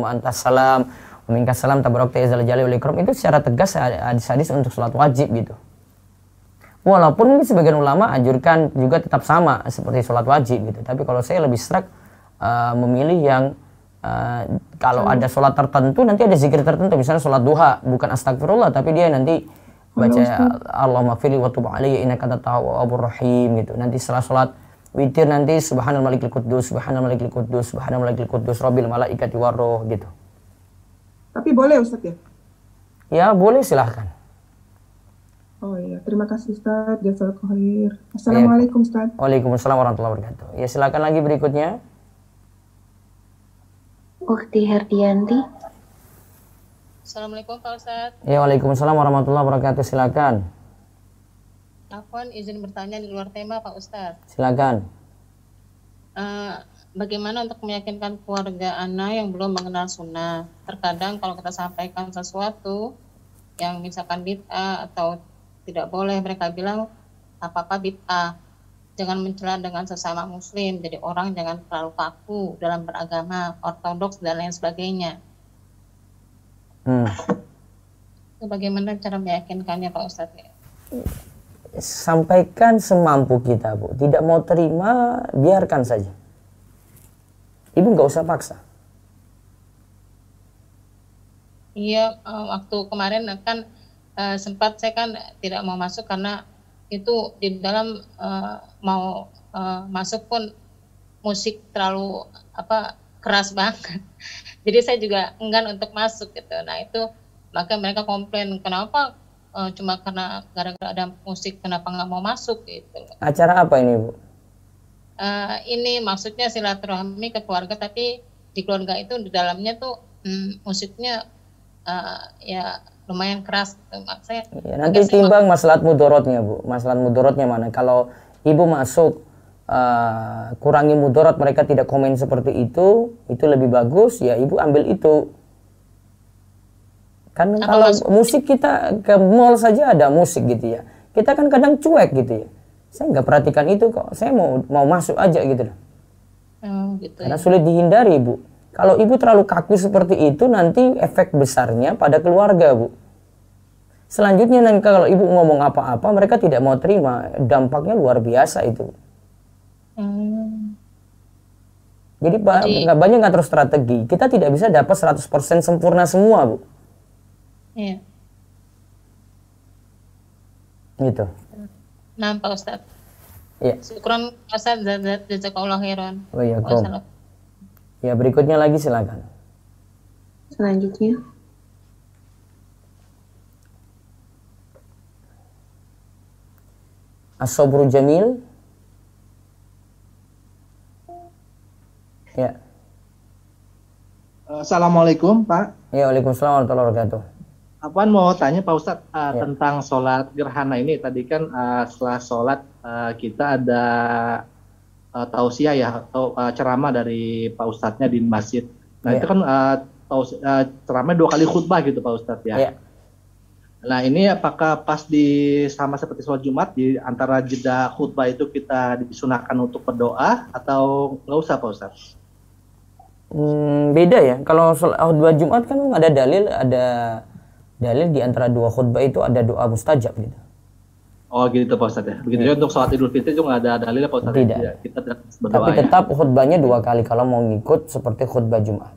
antas salam, wa minkas salam, tabarakta ya zal jalali wal ikram. Itu secara tegas hadis-hadis untuk sholat wajib gitu. Walaupun mungkin sebagian ulama anjurkan juga tetap sama seperti sholat wajib gitu. Tapi kalau saya lebih serak memilih yang kalau ada sholat tertentu nanti ada zikir tertentu. Misalnya sholat duha bukan astagfirullah tapi dia nanti baca Allahumma firli wa tub alayya innaka antat tawwabur rahim gitu. Nanti setelah sholat witir nanti subhanal malikil quddus, subhanal malikil quddus, subhanal malikil quddus, rabbil malaikati warruh gitu. Tapi boleh Ustaz ya? Ya boleh, silahkan. Oh iya, terima kasih Ustaz. Jazakallahu khair. Assalamualaikum Ustaz. Waalaikumsalam warahmatullahi wabarakatuh. Ya silakan lagi berikutnya. Ukti Herdianti. Assalamualaikum Pak Ustadz. Ya waalaikumsalam warahmatullahi wabarakatuh. Silakan. Afwan izin bertanya di luar tema Pak Ustadz. Silakan. Bagaimana untuk meyakinkan keluarga Ana yang belum mengenal sunnah? Terkadang kalau kita sampaikan sesuatu yang misalkan bid'ah atau tidak boleh, mereka bilang apa-apa bid'ah. Jangan mencela dengan sesama muslim, jadi orang jangan terlalu kaku dalam beragama, ortodoks dan lain sebagainya. Itu bagaimana cara meyakinkannya Pak Ustadz? Sampaikan semampu kita Bu. Tidak mau terima, biarkan saja. Ibu nggak usah paksa. Iya, waktu kemarin kan sempat saya kan tidak mau masuk karena itu di dalam mau masuk pun musik terlalu keras banget. Jadi saya juga enggan untuk masuk gitu. Nah itu maka mereka komplain kenapa cuma karena gara-gara ada musik kenapa nggak mau masuk gitu. Acara apa ini Bu? Ini maksudnya silaturahmi ke keluarga, tapi di keluarga itu di dalamnya tuh musiknya ya lumayan keras gitu. Ya, nanti timbang maslahat mudorotnya Bu. Maslahat mudorotnya mana? Kalau ibu masuk kurangi mudarat mereka tidak komen seperti itu lebih bagus, ya ibu ambil itu. Kan kalau musik kita ke mall saja ada musik gitu ya, kita kan kadang cuek gitu ya, saya nggak perhatikan itu kok, saya mau masuk aja gitu loh. Gitu Karena ya. sulit dihindari bu. Kalau ibu terlalu kaku seperti itu, nanti efek besarnya pada keluarga bu. Selanjutnya nanti kalau ibu ngomong apa-apa mereka tidak mau terima, dampaknya luar biasa itu. Jadi nggak banyak ngatur strategi. Kita tidak bisa dapat 100% sempurna semua bu. Iya. Gitu. Nah Pak Ustadz. Iya. Syukran Ustadz, jazakallahu khairan. Oh iya, ya berikutnya lagi silakan. Selanjutnya. As-sabru jamil. Ya. Assalamualaikum Pak. Ya, waalaikumsalam warahmatullahi wabarakatuh. Apaan mau tanya Pak Ustadz tentang sholat gerhana ini. Tadi kan setelah sholat kita ada tausiah ya, atau ceramah dari Pak Ustadznya di masjid. Nah itu kan ceramah 2 kali khutbah gitu Pak Ustadz ya. Nah ini apakah pas sama seperti sholat Jumat, di antara jeda khutbah itu kita disunahkan untuk berdoa atau nggak usah Pak Ustadz? Beda ya. Kalau khutbah Jumat kan ada dalil di antara 2 khutbah itu ada doa mustajab gitu. Oh gitu Pak Ustadz ya. Begitu juga untuk sholat Idul Fitri juga nggak ada dalilnya Pak Ustadz. Tidak. Ya, kita berdoa. Tapi tetap khutbahnya 2 kali kalau mau ngikut seperti khutbah Jumat.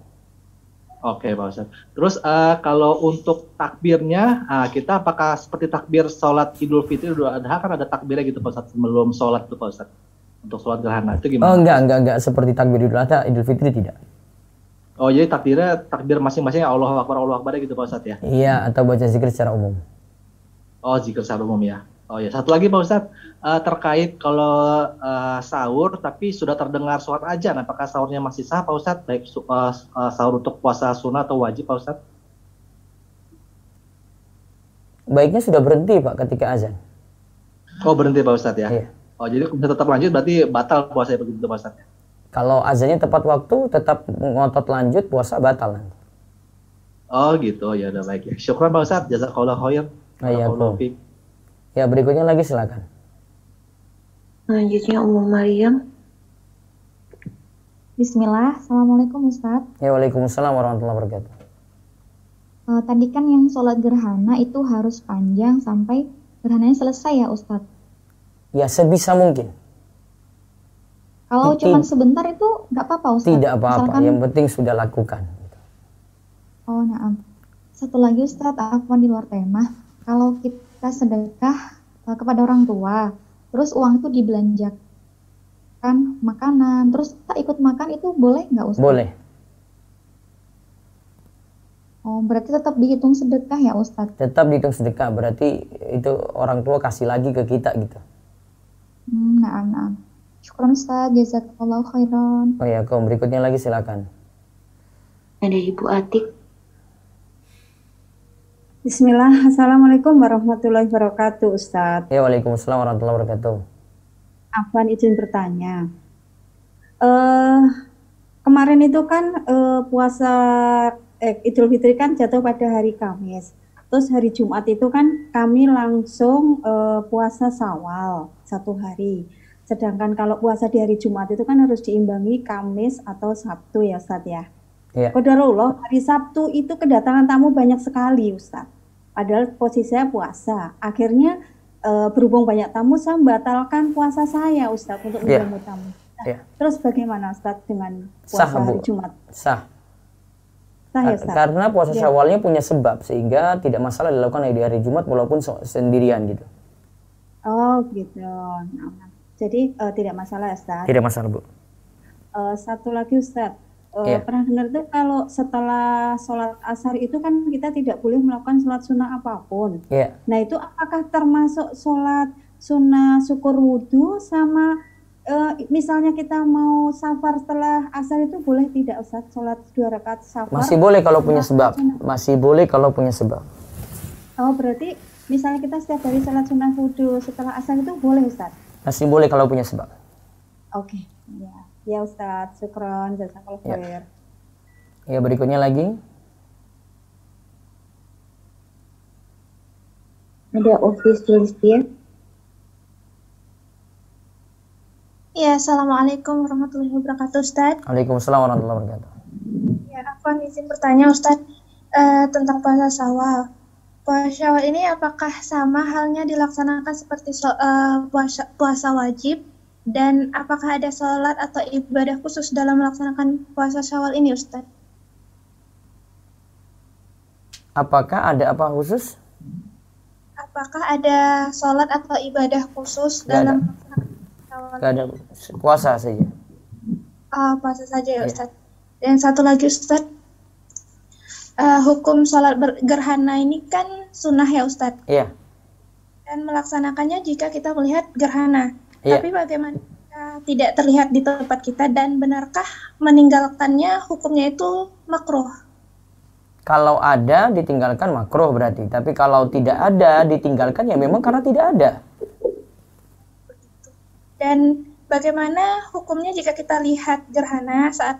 Oke Pak Ustadz. Terus kalau untuk takbirnya, kita apakah seperti takbir sholat Idul Fitri, Idul Adha kan ada takbirnya gitu Pak Ustadz sebelum sholat itu Pak Ustadz. Untuk sholat gerhana itu gimana? Oh enggak seperti takbir Idul Adha, Idul Fitri tidak. Oh jadi takbir masing-masing Allahu Akbar gitu Pak Ustadz ya? Iya, atau baca zikir secara umum. Oh zikir secara umum ya. Oh ya, satu lagi Pak Ustadz, terkait kalau sahur tapi sudah terdengar suara adzan, apakah sahurnya masih sah Pak Ustadz? Baik sahur untuk puasa sunnah atau wajib Pak Ustadz? Baiknya sudah berhenti Pak ketika azan. Oh berhenti Pak Ustadz ya? Iya. Oh jadi bisa tetap lanjut berarti batal puasanya begitu Pak Ustadz ya? Kalau azannya tepat waktu, tetap ngotot lanjut, puasa batal nanti. Oh gitu, ya udah baik ya. Syukran Pak Ustadz, jazakallahu khair. Ya berikutnya lagi silakan. Selanjutnya Ummu Maryam. Bismillah, Assalamualaikum Ustadz. Ya waalaikumsalam warahmatullahi wabarakatuh. Tadi kan yang sholat gerhana itu harus panjang sampai gerhananya selesai ya Ustadz? Ya sebisa mungkin. Kalau cuma sebentar itu nggak apa-apa Ustadz? Tidak apa-apa, yang penting sudah lakukan. Oh naam. Satu lagi Ustadz, afwan di luar tema. Kalau kita sedekah kepada orang tua, terus uang itu dibelanjakan makanan, terus kita ikut makan, itu boleh nggak Ustadz? Boleh. Oh berarti tetap dihitung sedekah ya Ustadz? Tetap dihitung sedekah, berarti itu orang tua kasih lagi ke kita gitu. Naam. Syukran Ustadz, jazakallahu khairan. Oh ya, kaum berikutnya lagi silakan. Ada Ibu Atik. Bismillah, Assalamualaikum warahmatullahi wabarakatuh Ustadz. Ya waalaikumsalam warahmatullahi wabarakatuh. Afwan izin bertanya. Kemarin itu kan puasa Idul Fitri kan jatuh pada hari Kamis. Terus hari Jumat itu kan kami langsung puasa Syawal 1 hari. Sedangkan kalau puasa di hari Jumat itu kan harus diimbangi Kamis atau Sabtu ya Ustadz ya. Qadarullah, hari Sabtu itu kedatangan tamu banyak sekali Ustadz. Padahal posisi saya puasa. Akhirnya berhubung banyak tamu, saya membatalkan puasa saya Ustadz untuk menjamu tamu. Terus bagaimana Ustadz dengan puasa hari Jumat? Sah. Sah ya Ustadz? Karena puasa Syawalnya punya sebab, sehingga tidak masalah dilakukan di hari Jumat walaupun sendirian gitu. Oh gitu. Jadi tidak masalah ya Ustadz? Tidak masalah Bu. Satu lagi Ustadz, pernah dengar tuh kalau setelah sholat asar itu kan kita tidak boleh melakukan sholat sunnah apapun. Nah itu apakah termasuk sholat sunnah syukur wudhu sama misalnya kita mau safar setelah asar itu boleh tidak Ustadz sholat 2 rakaat safar? Masih boleh kalau punya sebab. Masih boleh kalau punya sebab. Oh berarti misalnya kita setiap hari sholat sunnah wudhu setelah asar itu boleh Ustadz? Masih boleh kalau punya sebab. Oke, ya. Ya Ustadz, syukron, jazakallahu khair. Ya, berikutnya lagi. Ada Ofis Julistia. Ya, Assalamualaikum warahmatullahi wabarakatuh, Ustadz. Waalaikumsalam warahmatullahi wabarakatuh. Ya, aku izin bertanya, Ustadz, tentang puasa Syawal. Puasa Syawal ini apakah sama halnya dilaksanakan seperti puasa wajib? Dan apakah ada sholat atau ibadah khusus dalam melaksanakan puasa Syawal ini, Ustadz? Apakah ada apa khusus? Apakah ada sholat atau ibadah khusus dalam melaksanakan Syawal? Gak ada, puasa saja. Puasa saja ya, Ustadz. Dan satu lagi, Ustadz, hukum sholat gerhana ini kan sunnah ya, Ustadz? Iya. Dan melaksanakannya jika kita melihat gerhana. Iya. Tapi bagaimana tidak terlihat di tempat kita, dan benarkah meninggalkannya hukumnya itu makruh? Kalau ada ditinggalkan makruh berarti, tapi kalau tidak ada ditinggalkan ya memang karena tidak ada. Dan bagaimana hukumnya jika kita lihat gerhana saat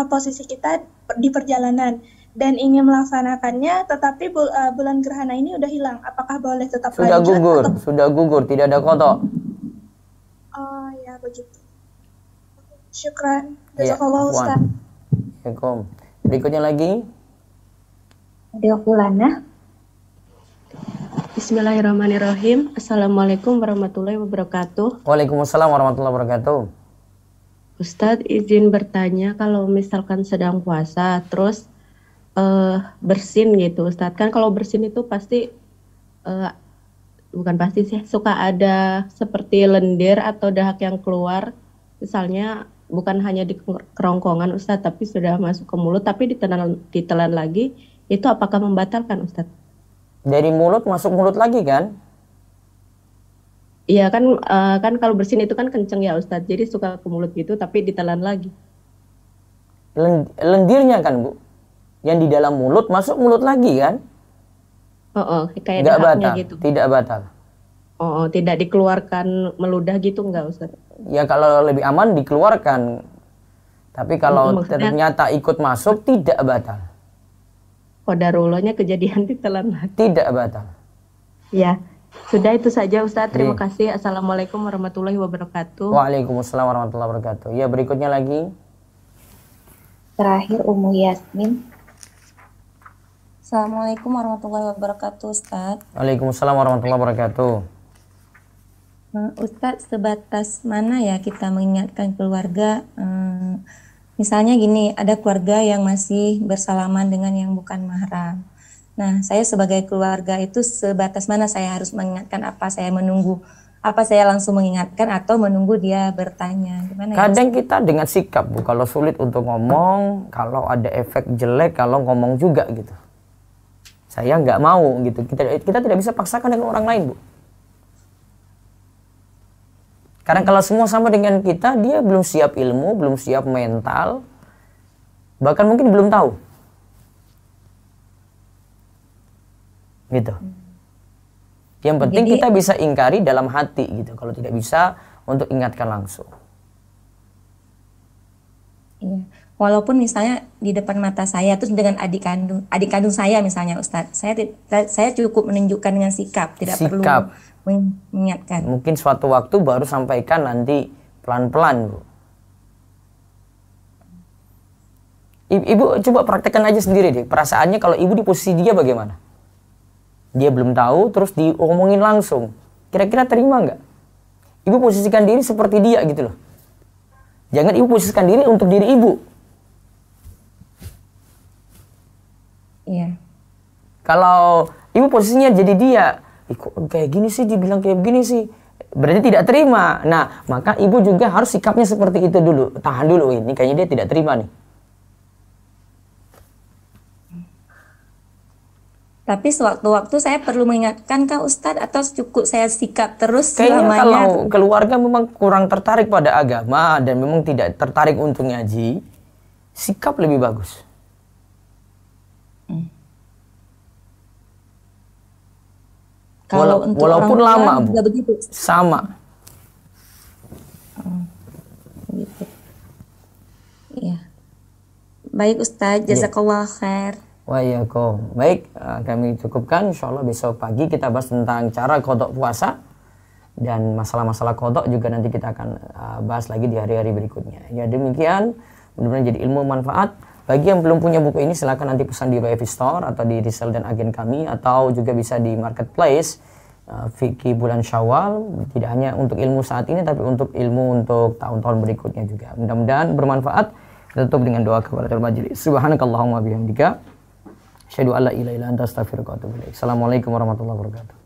posisi kita di perjalanan dan ingin melaksanakannya, tetapi bulan gerhana ini udah hilang, apakah boleh tetap Sudah lanjut? gugur, sudah gugur, tidak ada kodok. Oh ya, begitu. Syukran. Iya, Jazakallahu, Ustaz. Assalamualaikum. Berikutnya lagi. Ada Fulana. Bismillahirrahmanirrahim. Assalamualaikum warahmatullahi wabarakatuh. Waalaikumsalam warahmatullahi wabarakatuh. Ustadz, izin bertanya, kalau misalkan sedang puasa terus bersin gitu, Ustadz, kan kalau bersin itu pasti bukan pasti sih, suka ada seperti lendir atau dahak yang keluar, misalnya bukan hanya di kerongkongan, Ustadz, tapi sudah masuk ke mulut, tapi ditelan lagi, itu apakah membatalkan, Ustadz? Dari mulut masuk mulut lagi kan? Iya kan, kan kalau bersin itu kan kenceng ya, Ustadz, jadi suka ke mulut gitu, tapi ditelan lagi. Lendirnya kan, Bu, yang di dalam mulut masuk mulut lagi kan? Kayak nggak dahaknya batal, gitu. tidak batal. Tidak dikeluarkan meludah gitu enggak, Ustaz? Ya kalau lebih aman dikeluarkan. Tapi kalau Maksudnya, ternyata ikut masuk tidak batal. Qadarulahnya kejadian ditelan lagi. Tidak batal. Ya, sudah itu saja, Ustaz. Terima kasih. Assalamualaikum warahmatullahi wabarakatuh. Waalaikumsalam warahmatullahi wabarakatuh. Ya, berikutnya lagi. Terakhir Ummu Yasmin. Assalamualaikum warahmatullahi wabarakatuh, Ustadz. Waalaikumsalam warahmatullahi wabarakatuh. Ustadz, sebatas mana ya kita mengingatkan keluarga? Misalnya gini, ada keluarga yang masih bersalaman dengan yang bukan mahram. Nah, saya sebagai keluarga itu sebatas mana saya harus mengingatkan, apa saya menunggu, apa saya langsung mengingatkan atau menunggu dia bertanya? Gimana Kadang ya, kita dengan sikap, Bu, kalau sulit untuk ngomong, kalau ada efek jelek, kalau ngomong juga gitu. Saya nggak mau gitu. Kita tidak bisa paksakan dengan orang lain, Bu. Karena kalau semua sama dengan kita, dia belum siap ilmu, belum siap mental, bahkan mungkin belum tahu. Gitu. Yang penting Jadi, kita bisa ingkari dalam hati gitu. Kalau tidak bisa, untuk ingatkan langsung. iya. Walaupun misalnya di depan mata saya, terus dengan adik kandung saya misalnya, Ustadz, saya cukup menunjukkan dengan sikap, tidak perlu mengingatkan. Mungkin suatu waktu baru sampaikan nanti pelan-pelan, Bu. Ibu coba praktekkan aja sendiri deh. Perasaannya kalau ibu di posisi dia bagaimana? Dia belum tahu, terus diomongin langsung. Kira-kira terima nggak? Ibu posisikan diri seperti dia gitu loh. Jangan ibu posisikan diri untuk diri ibu. Iya. Kalau ibu posisinya jadi dia, kok kayak gini sih, dibilang kayak begini sih, berarti tidak terima. Nah, maka ibu juga harus sikapnya seperti itu dulu. Tahan dulu, ini kayaknya dia tidak terima nih. Tapi sewaktu-waktu saya perlu mengingatkan kah, Ustadz, atau cukup saya sikap terus Kayaknya selamanya? kalau keluarga memang kurang tertarik pada agama dan memang tidak tertarik untuk ngaji, sikap lebih bagus. Kalau untuk Walaupun orang tua lama, Bu. juga begitu. Sama. Baik Ustadz, jazakallah khair. Waalaikumsalam. Baik, kami cukupkan. Insyaallah besok pagi kita bahas tentang cara qada puasa dan masalah-masalah qada juga nanti kita akan bahas lagi di hari-hari berikutnya. Ya demikian, mudah-mudahan jadi ilmu manfaat. Bagi yang belum punya buku ini silakan nanti pesan di Roevi Store atau di resell dan agen kami atau juga bisa di marketplace Fikih Bulan Syawal. Tidak hanya untuk ilmu saat ini tapi untuk ilmu untuk tahun-tahun berikutnya juga. Mudah-mudahan bermanfaat. Kita tutup dengan doa kepada majelis. Subhanakallahumma bihamdika asyhadu an la ilaha illa anta astaghfiruka wa atubu ilaik. Assalamualaikum warahmatullahi wabarakatuh.